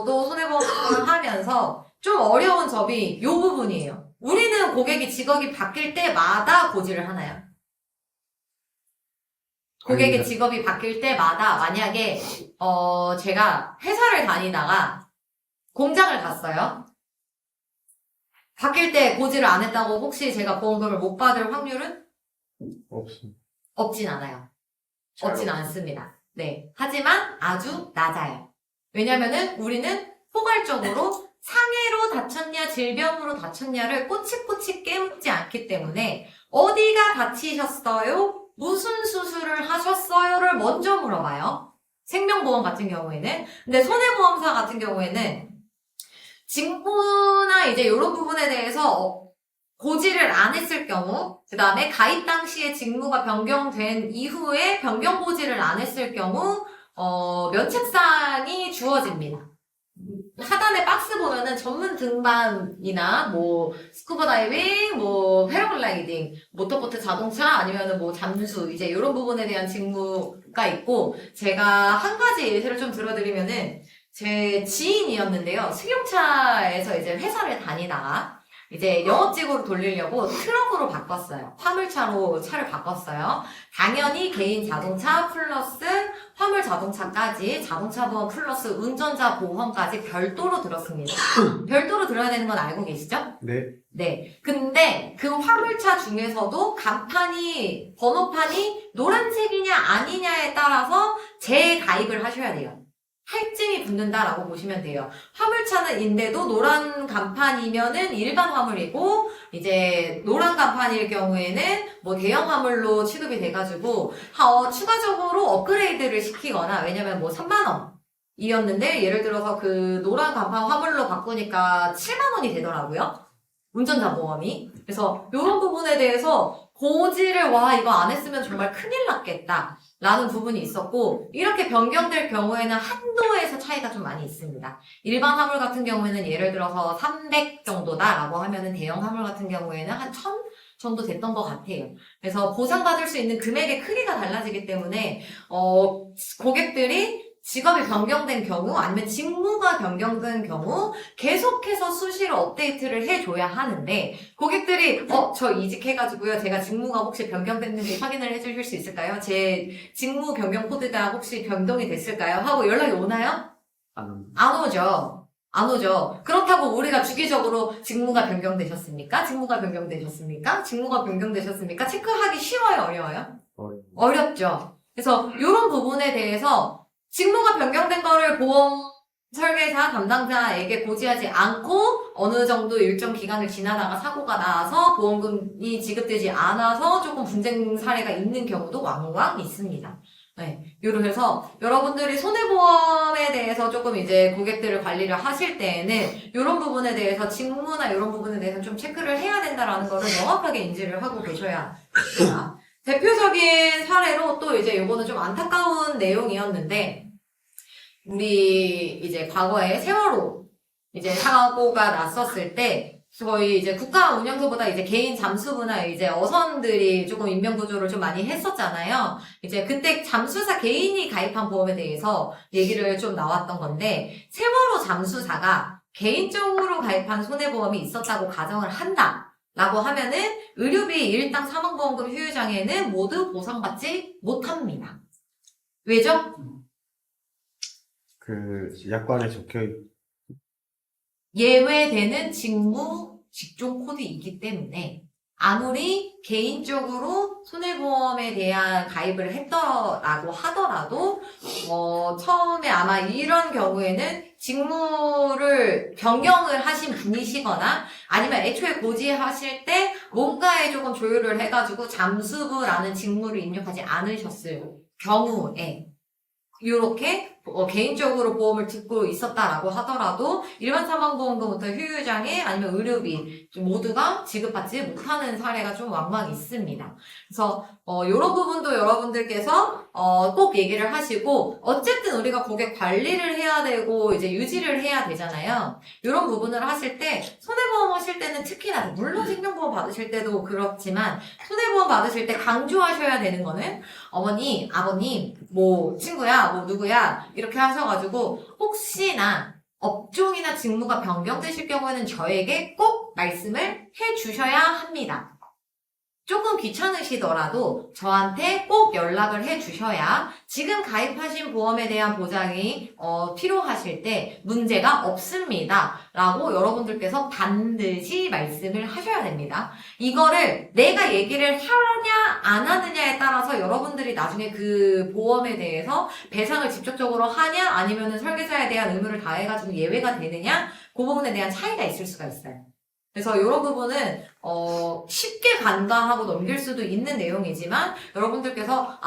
손해보험을 하면서 좀 어려운 점이 이 부분이에요. 우리는 고객이 직업이 바뀔 때마다 고지를 하나요? 고객의 직업이 바뀔 때마다 만약에 제가 회사를 다니다가 공장을 갔어요. 바뀔 때 고지를 안 했다고 혹시 제가 보험금을 못 받을 확률은? 없진 않아요. 없진 않습니다. 네. 하지만 아주 낮아요. 왜냐면은 우리는 포괄적으로 상해로 다쳤냐, 질병으로 다쳤냐를 꼬치꼬치 깨묻지 않기 때문에 어디가 다치셨어요? 무슨 수술을 하셨어요?를 먼저 물어봐요. 생명보험 같은 경우에는. 근데 손해보험사 같은 경우에는 직무나 이제 이런 부분에 대해서 고지를 안 했을 경우, 그 다음에 가입 당시에 직무가 변경된 이후에 변경 고지를 안 했을 경우, 면책사항이 주어집니다. 하단에 박스 보면은 전문 등반이나 뭐 스쿠버 다이빙, 뭐 패러글라이딩, 모터보트 자동차 아니면은 뭐 잠수 이제 이런 부분에 대한 직무가 있고, 제가 한 가지 예시를 좀 들어드리면은 제 지인이었는데요. 승용차에서 이제 회사를 다니다가 이제 영업직으로 돌리려고 트럭으로 바꿨어요. 화물차로 차를 바꿨어요. 당연히 개인 자동차 플러스 화물 자동차까지 자동차 보험 플러스 운전자 보험까지 별도로 들었습니다. 별도로 들어야 되는 건 알고 계시죠? 네. 네. 근데 그 화물차 중에서도 간판이, 번호판이 노란색이냐 아니냐에 따라서 재가입을 하셔야 돼요. 할증이 붙는다라고 보시면 돼요. 화물차는 인데도 노란 간판이면은 일반 화물이고, 이제 노란 간판일 경우에는 뭐 대형 화물로 취급이 돼가지고, 추가적으로 업그레이드를 시키거나, 왜냐면 뭐 3만원 이었는데, 예를 들어서 그 노란 간판 화물로 바꾸니까 7만원이 되더라고요. 운전자 보험이. 그래서 이런 부분에 대해서 고지를 이거 안 했으면 정말 큰일 났겠다 라는 부분이 있었고, 이렇게 변경될 경우에는 한도에서 차이가 좀 많이 있습니다. 일반 화물 같은 경우에는 예를 들어서 300 정도다 라고 하면은 대형 화물 같은 경우에는 한 1000 정도 됐던 것 같아요. 그래서 보상받을 수 있는 금액의 크기가 달라지기 때문에 고객들이 직업이 변경된 경우 아니면 직무가 변경된 경우 계속해서 수시로 업데이트를 해줘야 하는데, 고객들이 저 이직해가지고요, 제가 직무가 혹시 변경됐는지 확인을 해주실 수 있을까요? 제 직무 변경 코드가 혹시 변동이 됐을까요? 하고 연락이 오나요? 안 오죠. 안 오죠. 그렇다고 우리가 주기적으로 직무가 변경되셨습니까? 직무가 변경되셨습니까? 직무가 변경되셨습니까? 체크하기 쉬워요, 어려워요? 어렵죠. 그래서 이런 부분에 대해서 직무가 변경된 거를 보험 설계사 담당자에게 고지하지 않고 어느 정도 일정 기간을 지나다가 사고가 나서 보험금이 지급되지 않아서 조금 분쟁 사례가 있는 경우도 왕왕 있습니다. 네. 그래서 여러분들이 손해보험에 대해서 조금 이제 고객들을 관리를 하실 때에는 이런 부분에 대해서 직무나 이런 부분에 대해서 좀 체크를 해야 된다라는 거를 명확하게 인지를 하고 계셔야 됩니다. 대표적인 사례로 또 이제 요거는 좀 안타까운 내용이었는데, 우리 이제 과거에 세월호 이제 사고가 났었을 때 저희 이제 국가 운영소보다 이제 개인 잠수부나 이제 어선들이 조금 인명구조를 좀 많이 했었잖아요. 이제 그때 잠수사 개인이 가입한 보험에 대해서 얘기를 좀 나왔던 건데, 세월호 잠수사가 개인적으로 가입한 손해보험이 있었다고 가정을 한다 라고 하면은 의료비 일당 사망보험금 휴유장애는 모두 보상받지 못합니다. 왜죠? 그 약관에 적혀있 예외되는 직무, 직종 코드이기 때문에 아무리 개인적으로 손해보험에 대한 가입을 했더라고 하더라도 처음에 아마 이런 경우에는 직무를 변경을 하신 분이시거나 아니면 애초에 고지하실 때 뭔가에 조금 조율을 해가지고 잠수부라는 직무를 입력하지 않으셨을 경우에 이렇게 개인적으로 보험을 듣고 있었다라고 하더라도 일반 사망보험금부터 휴유장애 아니면 의료비 모두가 지급받지 못하는 사례가 좀 왕왕 있습니다. 그래서 이런 부분도 여러분들께서 꼭 얘기를 하시고, 어쨌든 우리가 고객 관리를 해야 되고 이제 유지를 해야 되잖아요. 이런 부분을 하실 때 손해보험 하실 때는 특히나, 물론 생명보험 받으실 때도 그렇지만 손해보험 받으실 때 강조하셔야 되는 거는 어머니, 아버님, 뭐 친구야, 뭐 누구야 이렇게 하셔가지고 혹시나 업종이나 직무가 변경되실 경우에는 저에게 꼭 말씀을 해주셔야 합니다. 조금 귀찮으시더라도 저한테 꼭 연락을 해주셔야 지금 가입하신 보험에 대한 보장이 필요하실 때 문제가 없습니다 라고 여러분들께서 반드시 말씀을 하셔야 됩니다. 이거를 내가 얘기를 하냐 안 하느냐에 따라서 여러분들이 나중에 그 보험에 대해서 배상을 직접적으로 하냐 아니면 설계사에 대한 의무를 다해가지고 예외가 되느냐, 그 부분에 대한 차이가 있을 수가 있어요. 그래서 이런 부분은 쉽게 간다 하고 넘길 수도 있는 내용이지만, 여러분들께서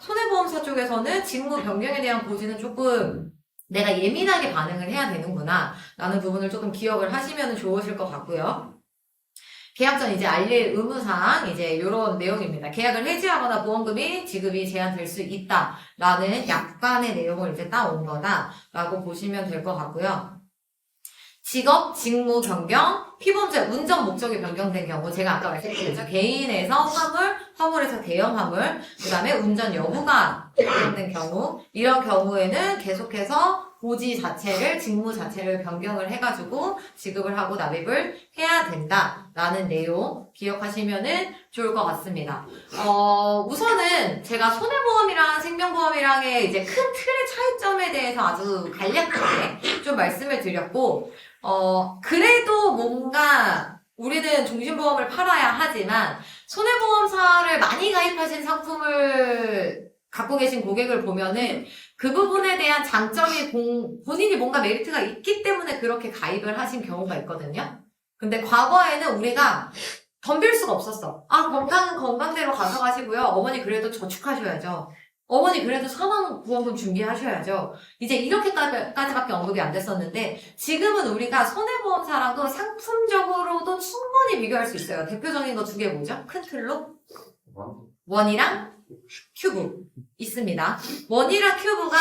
손해보험사 쪽에서는 직무 변경에 대한 고지는 조금 내가 예민하게 반응을 해야 되는구나 라는 부분을 조금 기억을 하시면 좋으실 것 같고요. 계약 전 이제 알릴 의무사항 이제 이런 내용입니다. 계약을 해지하거나 보험금이 지급이 제한될 수 있다라는 약관의 내용을 이제 따온 거다라고 보시면 될 것 같고요. 직업, 직무 변경, 피보험자 운전 목적이 변경된 경우, 제가 아까 말씀드렸죠. 개인에서 화물, 화물에서 대형 화물, 그 다음에 운전 여부가 변경된 경우, 이런 경우에는 계속해서 고지 자체를, 직무 자체를 변경을 해가지고 지급을 하고 납입을 해야 된다라는 내용 기억하시면은 좋을 것 같습니다. 우선은 제가 손해보험이랑 생명보험이랑의 이제 큰 틀의 차이점에 대해서 아주 간략하게 좀 말씀을 드렸고, 그래도 뭔가 우리는 종신보험을 팔아야 하지만 손해보험사를 많이 가입하신 상품을 갖고 계신 고객을 보면은 그 부분에 대한 장점이 본인이 뭔가 메리트가 있기 때문에 그렇게 가입을 하신 경우가 있거든요. 근데 과거에는 우리가 덤빌 수가 없었어. 아, 건강은 건강대로 가져가시고요. 어머니 그래도 저축하셔야죠. 어머니 그래도 사망보험금 준비하셔야죠. 이제 이렇게까지밖에 언급이 안 됐었는데 지금은 우리가 손해보험사랑도 상품적으로도 충분히 비교할 수 있어요. 대표적인 거 두 개 뭐죠? 큰 틀로? 원이랑 큐브 있습니다. 원이랑 큐브가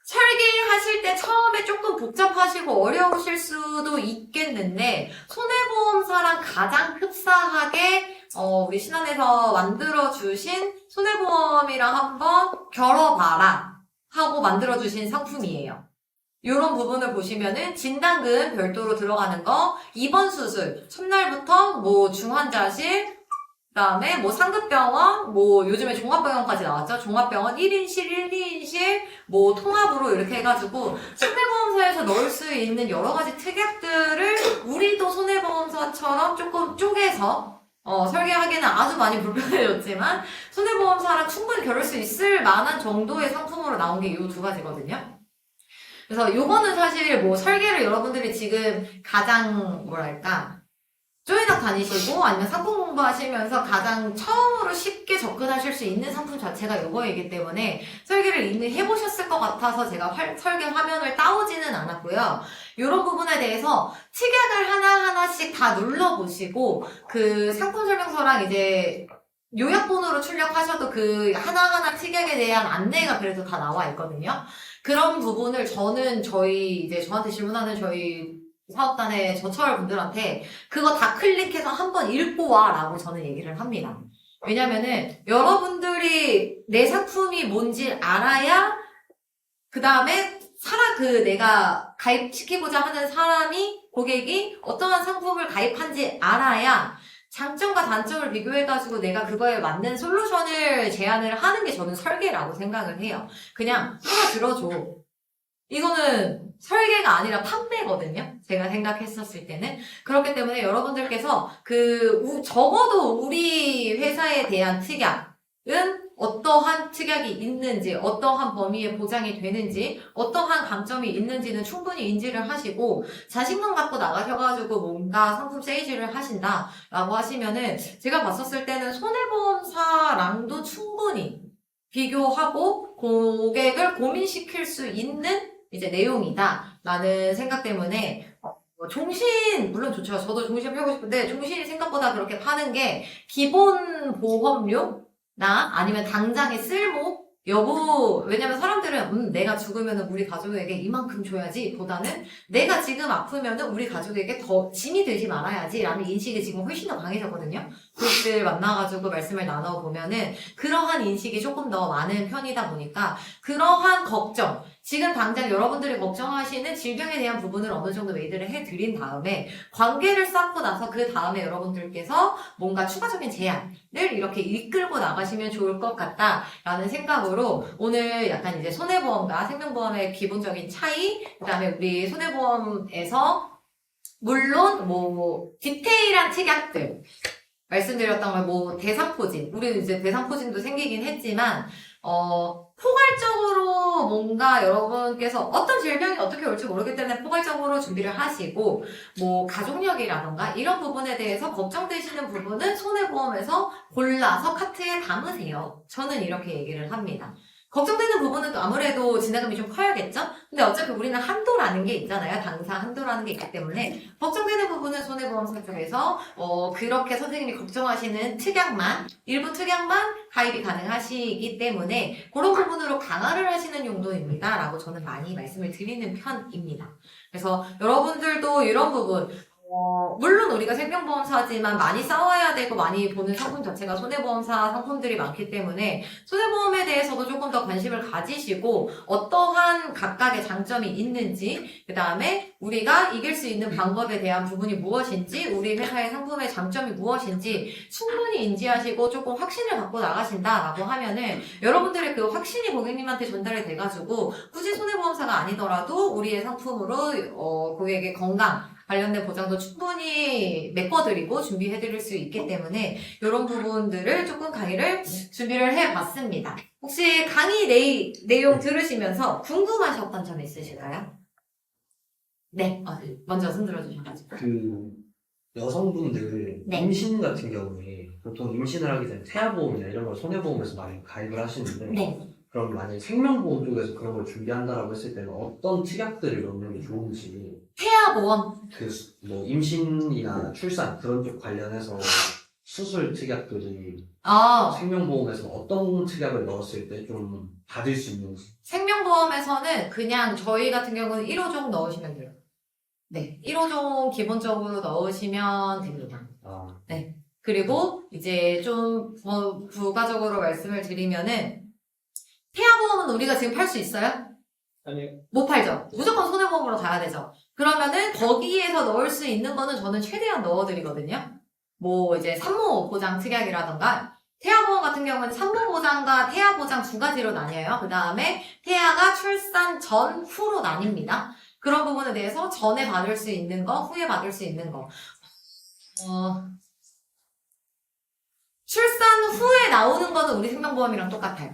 설계하실 때 처음에 조금 복잡하시고 어려우실 수도 있겠는데 손해보험사랑 가장 흡사하게 우리 신한에서 만들어주신 손해보험이랑 한번 겨뤄봐라 하고 만들어주신 상품이에요. 이런 부분을 보시면은 진단금 별도로 들어가는 거, 입원 수술, 첫날부터 뭐 중환자실, 그다음에 뭐 상급병원, 뭐 요즘에 종합병원까지 나왔죠. 종합병원 1인실, 1, 2인실, 뭐 통합으로 이렇게 해가지고 손해보험사에서 넣을 수 있는 여러 가지 특약들을 우리도 손해보험사처럼 조금 쪼개서 설계하기는 아주 많이 불편해졌지만 손해보험사랑 충분히 겨룰 수 있을 만한 정도의 상품으로 나온 게 이 두 가지거든요. 그래서 요거는 사실 뭐 설계를 여러분들이 지금 가장 뭐랄까 쪼이낙 다니시고 아니면 상품 공부하시면서 가장 처음으로 쉽게 접근하실 수 있는 상품 자체가 요거이기 때문에 설계를 이미 해보셨을 것 같아서 제가 설계 화면을 따오지는 않았고요. 이런 부분에 대해서 특약을 하나하나씩 다 눌러보시고 그 상품 설명서랑 이제 요약본으로 출력하셔도 그 하나하나 특약에 대한 안내가 그래도 다 나와 있거든요. 그런 부분을 저는 저한테 질문하는 저희 사업단의 저처울 분들한테 그거 다 클릭해서 한번 읽고 와 라고 저는 얘기를 합니다. 왜냐면은 여러분들이 내 상품이 뭔지 알아야 그 다음에 내가 가입시키고자 하는 고객이 어떠한 상품을 가입한지 알아야 장점과 단점을 비교해가지고 내가 그거에 맞는 솔루션을 제안을 하는 게 저는 설계라고 생각을 해요. 그냥 하나 들어줘. 이거는 설계가 아니라 판매거든요. 제가 생각했었을 때는. 그렇기 때문에 여러분들께서 적어도 우리 회사에 대한 특약은 어떠한 특약이 있는지, 어떠한 범위에 보장이 되는지, 어떠한 강점이 있는지는 충분히 인지를 하시고, 자신감 갖고 나가셔가지고 뭔가 상품 세일즈를 하신다라고 하시면은, 제가 봤었을 때는 손해보험사랑도 충분히 비교하고 고객을 고민시킬 수 있는 이제 내용이다라는 생각 때문에 물론 좋죠. 저도 종신 팔고 싶은데 종신이 생각보다 그렇게 파는 게 기본 보험료나 아니면 당장의 쓸모 여부, 왜냐면 사람들은 내가 죽으면 우리 가족에게 이만큼 줘야지 보다는 내가 지금 아프면 우리 가족에게 더 짐이 되지 말아야지 라는 인식이 지금 훨씬 더 강해졌거든요. 그것들 만나가지고 말씀을 나눠보면은 그러한 인식이 조금 더 많은 편이다 보니까 그러한 걱정, 지금 당장 여러분들이 걱정하시는 질병에 대한 부분을 어느 정도 메이드를 해드린 다음에 관계를 쌓고 나서 그 다음에 여러분들께서 뭔가 추가적인 제안을 이렇게 이끌고 나가시면 좋을 것 같다라는 생각으로 오늘 약간 이제 손해보험과 생명보험의 기본적인 차이, 그 다음에 우리 손해보험에서 물론 뭐 디테일한 특약들 말씀드렸던 걸 대상포진, 우리는 이제 대상포진도 생기긴 했지만 포괄적으로 뭔가 여러분께서 어떤 질병이 어떻게 올지 모르기 때문에 포괄적으로 준비를 하시고, 가족력이라던가 이런 부분에 대해서 걱정되시는 부분은 손해보험에서 골라서 카트에 담으세요. 저는 이렇게 얘기를 합니다. 걱정되는 부분은 또 아무래도 진단금이 좀 커야겠죠? 근데 어차피 우리는 한도라는 게 있잖아요. 당사 한도라는 게 있기 때문에 걱정되는 부분은 손해보험사 쪽에서 그렇게 선생님이 걱정하시는 일부 특약만 가입이 가능하시기 때문에 그런 부분으로 강화를 하시는 용도입니다. 라고 저는 많이 말씀을 드리는 편입니다. 그래서 여러분들도 이런 부분 물론 우리가 생명보험사지만 많이 싸워야 되고 많이 보는 상품 자체가 손해보험사 상품들이 많기 때문에 손해보험에 대해서도 조금 더 관심을 가지시고 어떠한 각각의 장점이 있는지 그 다음에 우리가 이길 수 있는 방법에 대한 부분이 무엇인지 우리 회사의 상품의 장점이 무엇인지 충분히 인지하시고 조금 확신을 갖고 나가신다라고 하면은 여러분들의 그 확신이 고객님한테 전달이 돼가지고 굳이 손해보험사가 아니더라도 우리의 상품으로 고객의 건강 관련된 보장도 충분히 메꿔드리고 준비해드릴 수 있기 때문에 이런 부분들을 조금 강의를 준비를 해봤습니다. 혹시 강의 내용 들으시면서 궁금하셨던 점 있으실까요? 네, 먼저 손 들어주셔가지고. 그 여성분들 네. 임신 같은 경우에 보통 임신을 하기 전에 태아보험이나 이런 걸 손해보험에서 많이 가입을 하시는데 네. 그럼 만약에 생명보험 쪽에서 그런 걸 준비한다라고 했을 때는 어떤 특약들을 넣는 게 좋은지 태아보험. 그 뭐 임신이나 출산 그런 쪽 관련해서 수술 특약들이 생명보험에서 어떤 특약을 넣었을 때 좀 받을 수 있는지. 생명보험에서는 그냥 저희 같은 경우는 1호종 넣으시면 돼요. 네. 1호종 기본적으로 넣으시면 됩니다. 네. 그리고 이제 좀 부가적으로 말씀을 드리면은 태아보험은 우리가 지금 팔 수 있어요? 아니요. 못 팔죠. 무조건 손해보험으로 가야 되죠. 그러면은 거기에서 넣을 수 있는 거는 저는 최대한 넣어드리거든요. 뭐 이제 산모 보장 특약이라던가 태아보험 같은 경우는 산모 보장과 태아 보장 두 가지로 나뉘어요. 그 다음에 태아가 출산 전, 후로 나뉩니다. 그런 부분에 대해서 전에 받을 수 있는 거, 후에 받을 수 있는 거. 출산 후에 나오는 거는 우리 생명보험이랑 똑같아요.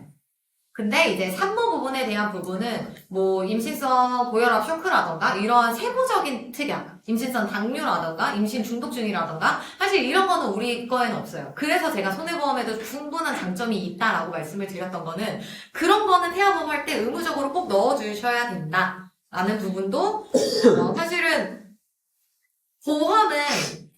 근데 이제 산모 부분에 대한 부분은 뭐 임신성 고혈압 쇼크라던가 이런 세부적인 특약, 임신성 당뇨라던가 임신 중독 중이라던가 사실 이런 거는 우리 거에는 없어요. 그래서 제가 손해보험에도 충분한 장점이 있다라고 말씀을 드렸던 거는 그런 거는 태아보험 할 때 의무적으로 꼭 넣어주셔야 된다라는 부분도 사실은 보험은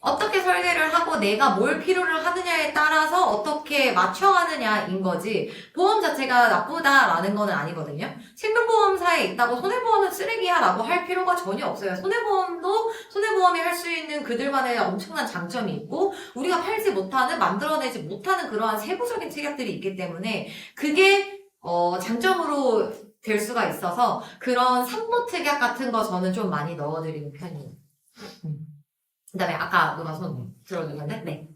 어떻게 설계를 하고 내가 뭘 필요를 하느냐에 따라서 어떻게 맞춰가느냐인 거지 보험 자체가 나쁘다라는 건 아니거든요. 생명보험사에 있다고 손해보험은 쓰레기야 라고 할 필요가 전혀 없어요. 손해보험도 손해보험이 할 수 있는 그들만의 엄청난 장점이 있고 우리가 팔지 못하는 만들어내지 못하는 그러한 세부적인 특약들이 있기 때문에 그게 장점으로 될 수가 있어서 그런 산모 특약 같은 거 저는 좀 많이 넣어드리는 편이에요. 그 다음에 아까 누가 손 들어주셨는데? 네.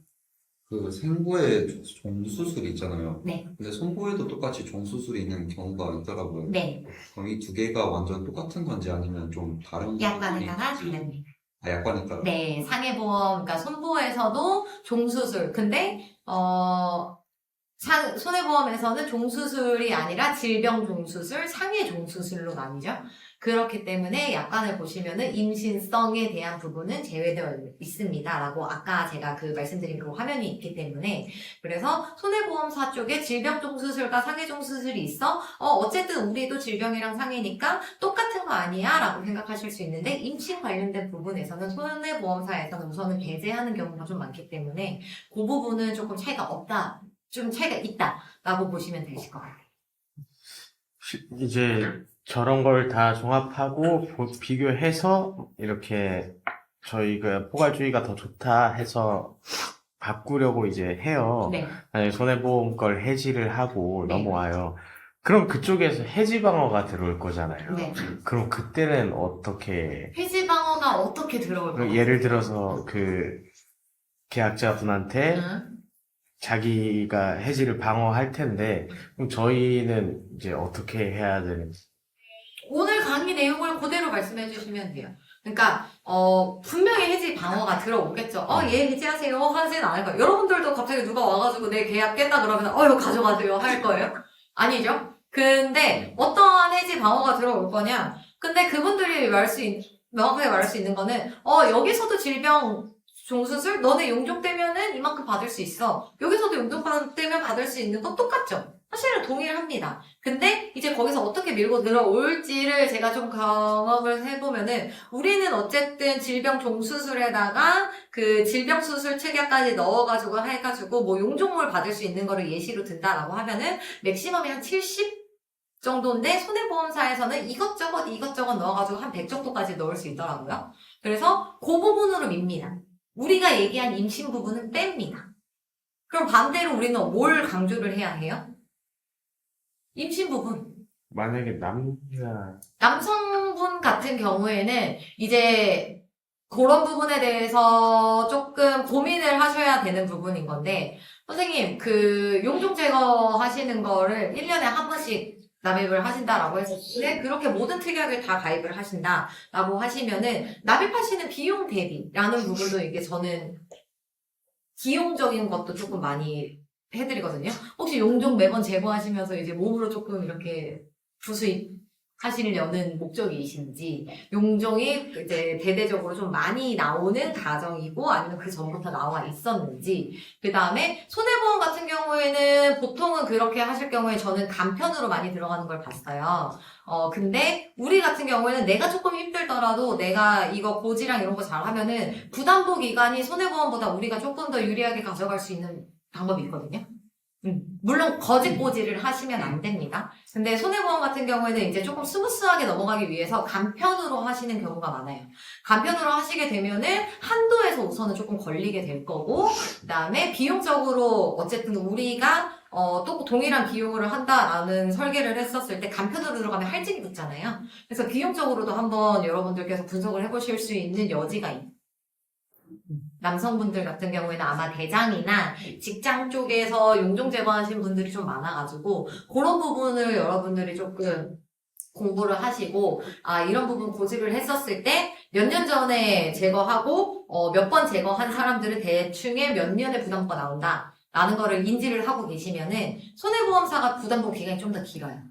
그 생보에 종수술이 있잖아요. 네. 근데 손보에도 똑같이 종수술이 있는 경우가 있더라고요. 네. 그럼 이 두 개가 완전 똑같은 건지 아니면 좀 다른 약관에 부분이 따라 있는지. 다릅니다. 약관에 따라. 네. 상해보험, 그러니까 손보에서도 종수술. 근데, 손해보험에서는 종수술이 아니라 질병 종수술, 상해 종수술로 나뉘죠. 그렇기 때문에 약관을 보시면은 임신성에 대한 부분은 제외되어 있습니다. 라고 아까 제가 그 말씀드린 그 화면이 있기 때문에 그래서 손해보험사 쪽에 질병 종수술과 상해 종수술이 있어 어쨌든 우리도 질병이랑 상해니까 똑같은 거 아니야? 라고 생각하실 수 있는데 임신 관련된 부분에서는 손해보험사에서는 우선은 배제하는 경우가 좀 많기 때문에 그 부분은 조금 차이가 없다. 좀 차이가 있다라고 보시면 되실 것 같아요. 이제 저런 걸 다 종합하고 비교해서 이렇게 저희가 포괄주의가 더 좋다 해서 바꾸려고 이제 해요. 네. 만약에 손해보험 걸 해지를 하고 네. 넘어와요. 그럼 그쪽에서 해지 방어가 들어올 거잖아요. 네. 그럼 그때는 어떻게 해지 방어가 어떻게 들어올까요? 예를 들어서 그 계약자분한테 응? 자기가 해지를 방어할 텐데 그럼 저희는 이제 어떻게 해야 되는지. 오늘 강의 내용을 그대로 말씀해 주시면 돼요. 그러니까 분명히 해지 방어가 들어오겠죠. 얘 해지하세요 하진 않을 거예요. 여러분들도 갑자기 누가 와가지고 내 계약 깼다 그러면 이거 가져가세요 할 거예요? 아니죠. 근데 어떠한 해지 방어가 들어올 거냐? 근데 그분들이 명확하게 말할 수 있는 거는 여기서도 질병 종수술 너네 용종 떼면은 이만큼 받을 수 있어. 여기서도 용종 떼면 받을 수 있는 건 똑같죠. 사실은 동일합니다. 근데 이제 거기서 어떻게 밀고 들어올지를 제가 좀 경험을 해보면은 우리는 어쨌든 질병 종수술에다가 그 질병 수술 특약까지 넣어가지고 해가지고 뭐 용종물 받을 수 있는 거를 예시로 든다라고 하면은 맥시멈이 한 70 정도인데 손해보험사에서는 이것저것 넣어가지고 한 100 정도까지 넣을 수 있더라고요. 그래서 그 부분으로 밉니다. 우리가 얘기한 임신 부분은 뺍니다. 그럼 반대로 우리는 뭘 강조를 해야 해요? 임신 부분. 만약에 남성분 같은 경우에는 이제 그런 부분에 대해서 조금 고민을 하셔야 되는 부분인 건데, 선생님, 그 용종 제거 하시는 거를 1년에 한 번씩 납입을 하신다라고 했었는데, 그렇게 모든 특약을 다 가입을 하신다라고 하시면은, 납입하시는 비용 대비라는 부분도 이게 저는 비용적인 것도 조금 많이 해드리거든요. 혹시 용종 매번 제거하시면서 이제 몸으로 조금 이렇게 부수입하시려는 목적이신지, 용종이 이제 대대적으로 좀 많이 나오는 가정이고, 아니면 그 전부터 나와 있었는지, 그 다음에 손해보험 같은 경우에는 보통은 그렇게 하실 경우에 저는 간편으로 많이 들어가는 걸 봤어요. 근데 우리 같은 경우에는 내가 조금 힘들더라도 내가 이거 고지랑 이런 거 잘하면은 부담보 기간이 손해보험보다 우리가 조금 더 유리하게 가져갈 수 있는 방법이 있거든요. 물론 거짓 고지를 하시면 안 됩니다. 근데 손해보험 같은 경우에는 이제 조금 스무스하게 넘어가기 위해서 간편으로 하시는 경우가 많아요. 간편으로 하시게 되면은 한도에서 우선은 조금 걸리게 될 거고, 그 다음에 비용적으로 어쨌든 우리가 또 동일한 비용을 한다라는 설계를 했었을 때 간편으로 들어가면 할증이 붙잖아요. 그래서 비용적으로도 한번 여러분들께서 분석을 해보실 수 있는 여지가 있어요. 남성분들 같은 경우에는 아마 대장이나 직장 쪽에서 용종 제거하신 분들이 좀 많아가지고 그런 부분을 여러분들이 조금 공부를 하시고, 이런 부분 고집을 했었을 때 몇 년 전에 제거하고 몇 번 제거한 사람들은 대충의 몇 년의 부담보가 나온다 라는 거를 인지를 하고 계시면은 손해보험사가 부담보 기간이 좀 더 길어요.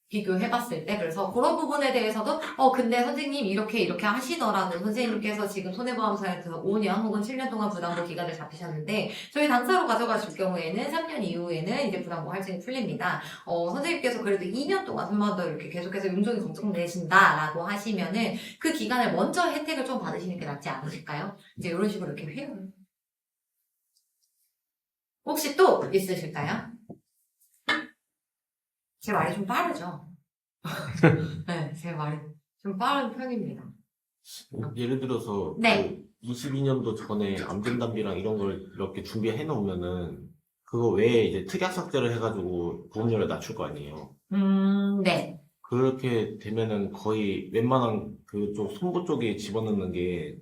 비교해봤을 때. 그래서 그런 부분에 대해서도 근데 선생님 이렇게 하시더라도 선생님께서 지금 손해보험사에서 5년 혹은 7년 동안 부담보 기간을 잡히셨는데 저희 당사로 가져가실 경우에는 3년 이후에는 이제 부담보 할증이 풀립니다. 선생님께서 그래도 2년 동안 한 번 더 이렇게 계속해서 용종이 걱정되신다라고 하시면은 그 기간을 먼저 혜택을 좀 받으시는 게 낫지 않으실까요? 이제 이런 식으로 이렇게 해요. 혹시 또 있으실까요? 제 말이 좀 빠르죠? 네, 제 말이 좀 빠른 편입니다. 예를 들어서 네. 22년도 전에 암진단비랑 이런 걸 이렇게 준비해 놓으면은 그거 외에 이제 특약 삭제를 해가지고 보험료를 낮출 거 아니에요. 네. 그렇게 되면은 거의 웬만한 그쪽 손보 쪽에 집어넣는 게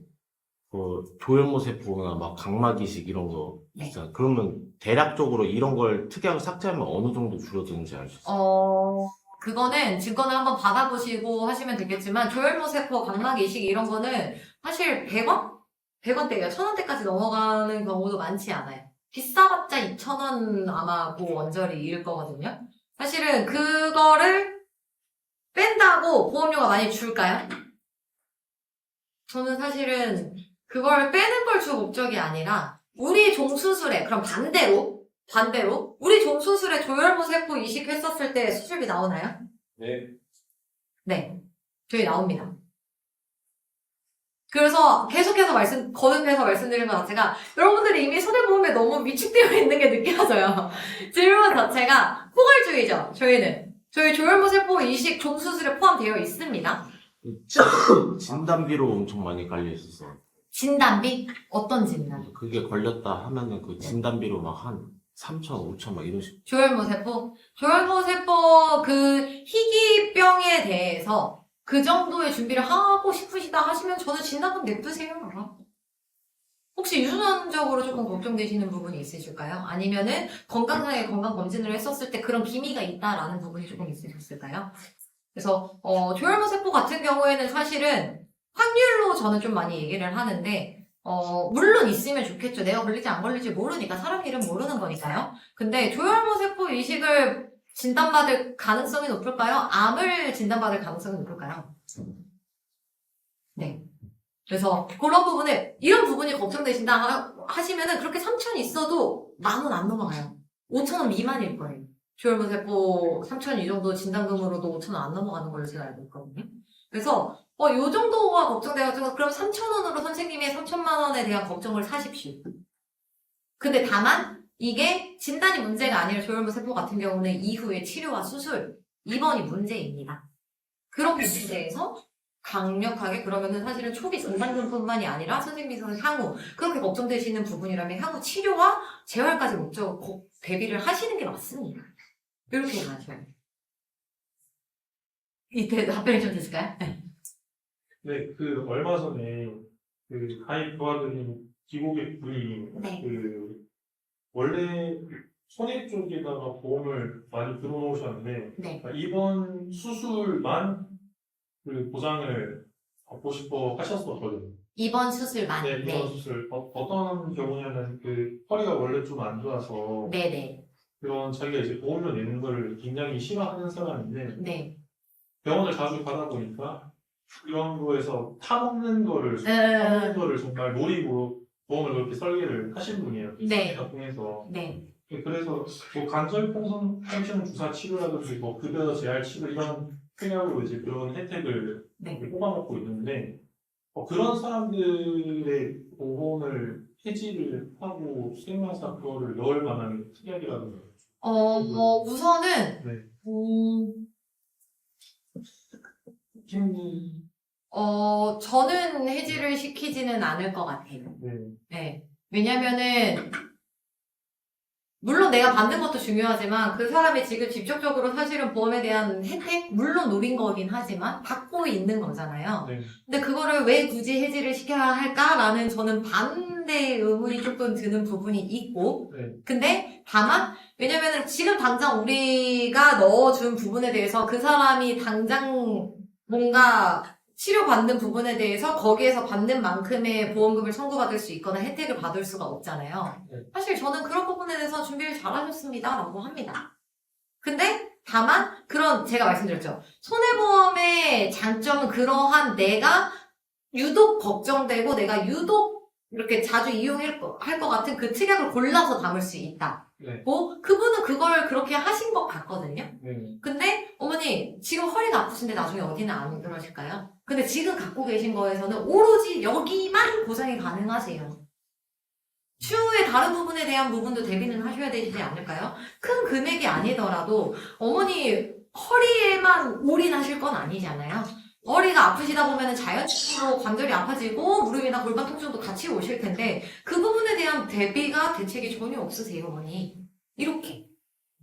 조혈모세포나 막 각막이식 이런 거 네. 있잖아요. 그러면 대략적으로 이런 걸 특약을 삭제하면 어느 정도 줄어드는지 알 수 있어요? 그거는 증권을 한번 받아보시고 하시면 되겠지만, 조혈모세포, 각막 이식 이런 거는 사실 100원? 100원대예요. 1000원대까지 넘어가는 경우도 많지 않아요. 비싸봤자 2000원 아마 그 원저리일 거거든요. 사실은 그거를 뺀다고 보험료가 많이 줄까요? 저는 사실은 그걸 빼는 걸 주 목적이 아니라 우리 종수술에, 그럼 반대로 우리 종수술에 조혈모세포 이식했었을 때 수술비 나오나요? 네. 네, 저희 나옵니다. 그래서 계속해서 거듭해서 말씀드리는 것 자체가 여러분들이 이미 손해보험에 너무 위축되어 있는 게 느껴져요. 질문 자체가 포괄주의죠. 저희 조혈모세포 이식 종수술에 포함되어 있습니다. 진단비로 엄청 많이 깔려 있었어. 진단비? 어떤 진단? 그게 걸렸다 하면은 그 진단비로 막 한 3천, 5천 막 이런 식. 조혈모세포 그 희귀병에 대해서 그 정도의 준비를 하고 싶으시다 하시면 저는 진단금 냅두세요. 혹시 유전적으로 조금 걱정되시는 부분이 있으실까요? 아니면은 건강상의 건강검진을 했었을 때 그런 기미가 있다라는 부분이 조금 있으셨을까요? 그래서 조혈모세포 같은 경우에는 사실은 확률로 저는 좀 많이 얘기를 하는데 물론 있으면 좋겠죠. 내가 걸리지 안 걸릴지 모르니까, 사람 이름 모르는 거니까요. 근데 조혈모세포 이식을 진단받을 가능성이 높을까요? 암을 진단받을 가능성이 높을까요? 네. 그래서 그런 부분에 이런 부분이 걱정되신다 하시면은 그렇게 3,000 있어도 10,000원 안 넘어가요. 5,000원 미만일 거예요. 조혈모세포 3,000 이 정도 진단금으로도 5,000원 안 넘어가는 걸로 제가 알고 있거든요. 그래서 요 정도가 걱정돼가지고 그럼 3,000원으로 선생님의 3,000만 원에 대한 걱정을 사십시오. 근데 다만 이게 진단이 문제가 아니라 조혈모세포 같은 경우는 이후의 치료와 수술, 입원이 문제입니다. 그런 부분에 대해서 강력하게 그러면은 사실은 초기 중반전뿐만이 아니라 선생님께서는 향후 그렇게 걱정되시는 부분이라면 향후 치료와 재활까지 목적으로 대비를 하시는 게 맞습니다. 이렇게 가셔요. 이때 답변이 좀 됐을까요? 네, 그 얼마 전에 그 가입 도와드린 기고객분이 네. 그 원래 손해 쪽에다가 보험을 많이 들어놓으셨는데 네. 이번 수술만 그 보장을 받고 싶어 하셨었거든요. 이번 수술만. 네, 이번 수술 어떤 경우냐면 그 허리가 원래 좀 안 좋아서 네네. 그런 자기가 이제 보험료 내는 걸 굉장히 싫어하는 사람인데 네. 병원을 자주 가다 보니까 이런 거에서 타먹는 거를 정말 노리고 보험을 그렇게 설계를 하신 분이에요. 네. 통해서. 네. 그래서 뭐 관절풍선 통증 주사 치료라든지 뭐 급여 재활 치료 이런 특약으로 이제 그런 혜택을 네. 뽑아먹고 있는데 그런 사람들의 보험을 해지를 하고 수행마사 그거를 넣을 만한 특약이라든가. 우선은, 네. 저는 해지를 시키지는 않을 것 같아요. 네. 네. 왜냐면은, 물론 내가 받는 것도 중요하지만 그 사람이 지금 직접적으로 사실은 보험에 대한 혜택? 물론 노린 거긴 하지만 받고 있는 거잖아요. 네. 근데 그거를 왜 굳이 해지를 시켜야 할까라는 저는 반대의 의문이 조금 드는 부분이 있고 네. 근데 다만 왜냐면은 지금 당장 우리가 넣어준 부분에 대해서 그 사람이 당장 뭔가 치료받는 부분에 대해서 거기에서 받는 만큼의 보험금을 청구받을 수 있거나 혜택을 받을 수가 없잖아요. 네. 사실 저는 그런 부분에 대해서 준비를 잘하셨습니다라고 합니다. 근데 다만 그런 제가 말씀드렸죠. 손해보험의 장점은 그러한 내가 유독 걱정되고 내가 유독 이렇게 자주 이용할 것 같은 그 특약을 골라서 담을 수 있다. 네. 그분은 그걸 그렇게 하신 것 같거든요. 네. 근데 어머니 지금 허리가 아프신데 나중에 어디는 안 그러실까요? 근데 지금 갖고 계신 거에서는 오로지 여기만 보상이 가능하세요. 추후에 다른 부분에 대한 부분도 대비는 하셔야 되지 않을까요? 큰 금액이 아니더라도 어머니 허리에만 올인하실 건 아니잖아요. 허리가 아프시다 보면 자연적으로 관절이 아파지고 무릎이나 골반 통증도 같이 오실 텐데 그 부분에 대한 대비가 대책이 전혀 없으세요, 어머니. 이렇게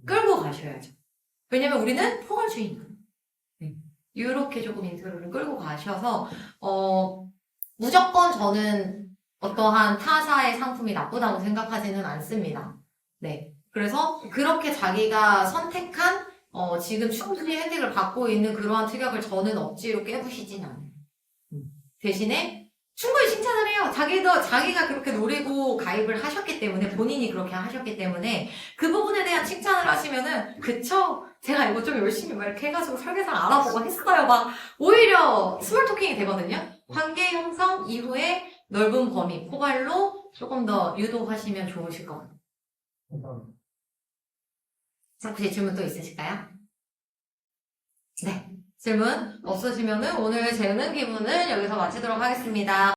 끌고 가셔야죠. 왜냐면 우리는 포괄주의니까. 이렇게 조금 인트로를 끌고 가셔서 무조건 저는 어떠한 타사의 상품이 나쁘다고 생각하지는 않습니다. 네. 그래서 그렇게 자기가 선택한 지금 충분히 혜택을 받고 있는 그러한 특약을 저는 억지로 깨부시진 않아요. 대신에 충분히 칭찬을 해요. 자기가 그렇게 노리고 가입을 하셨기 때문에, 본인이 그렇게 하셨기 때문에, 그 부분에 대한 칭찬을 하시면은, 그쵸? 제가 이거 좀 열심히 막 이렇게 해가지고 설계상 알아보고 했어요. 막, 오히려 스몰 토킹이 되거든요? 관계 형성 이후에 넓은 범위, 포괄로 조금 더 유도하시면 좋으실 것 같아요. 감사합니다. 혹시 질문 또 있으실까요? 네. 질문 없으시면은 오늘 재능 기분을 여기서 마치도록 하겠습니다.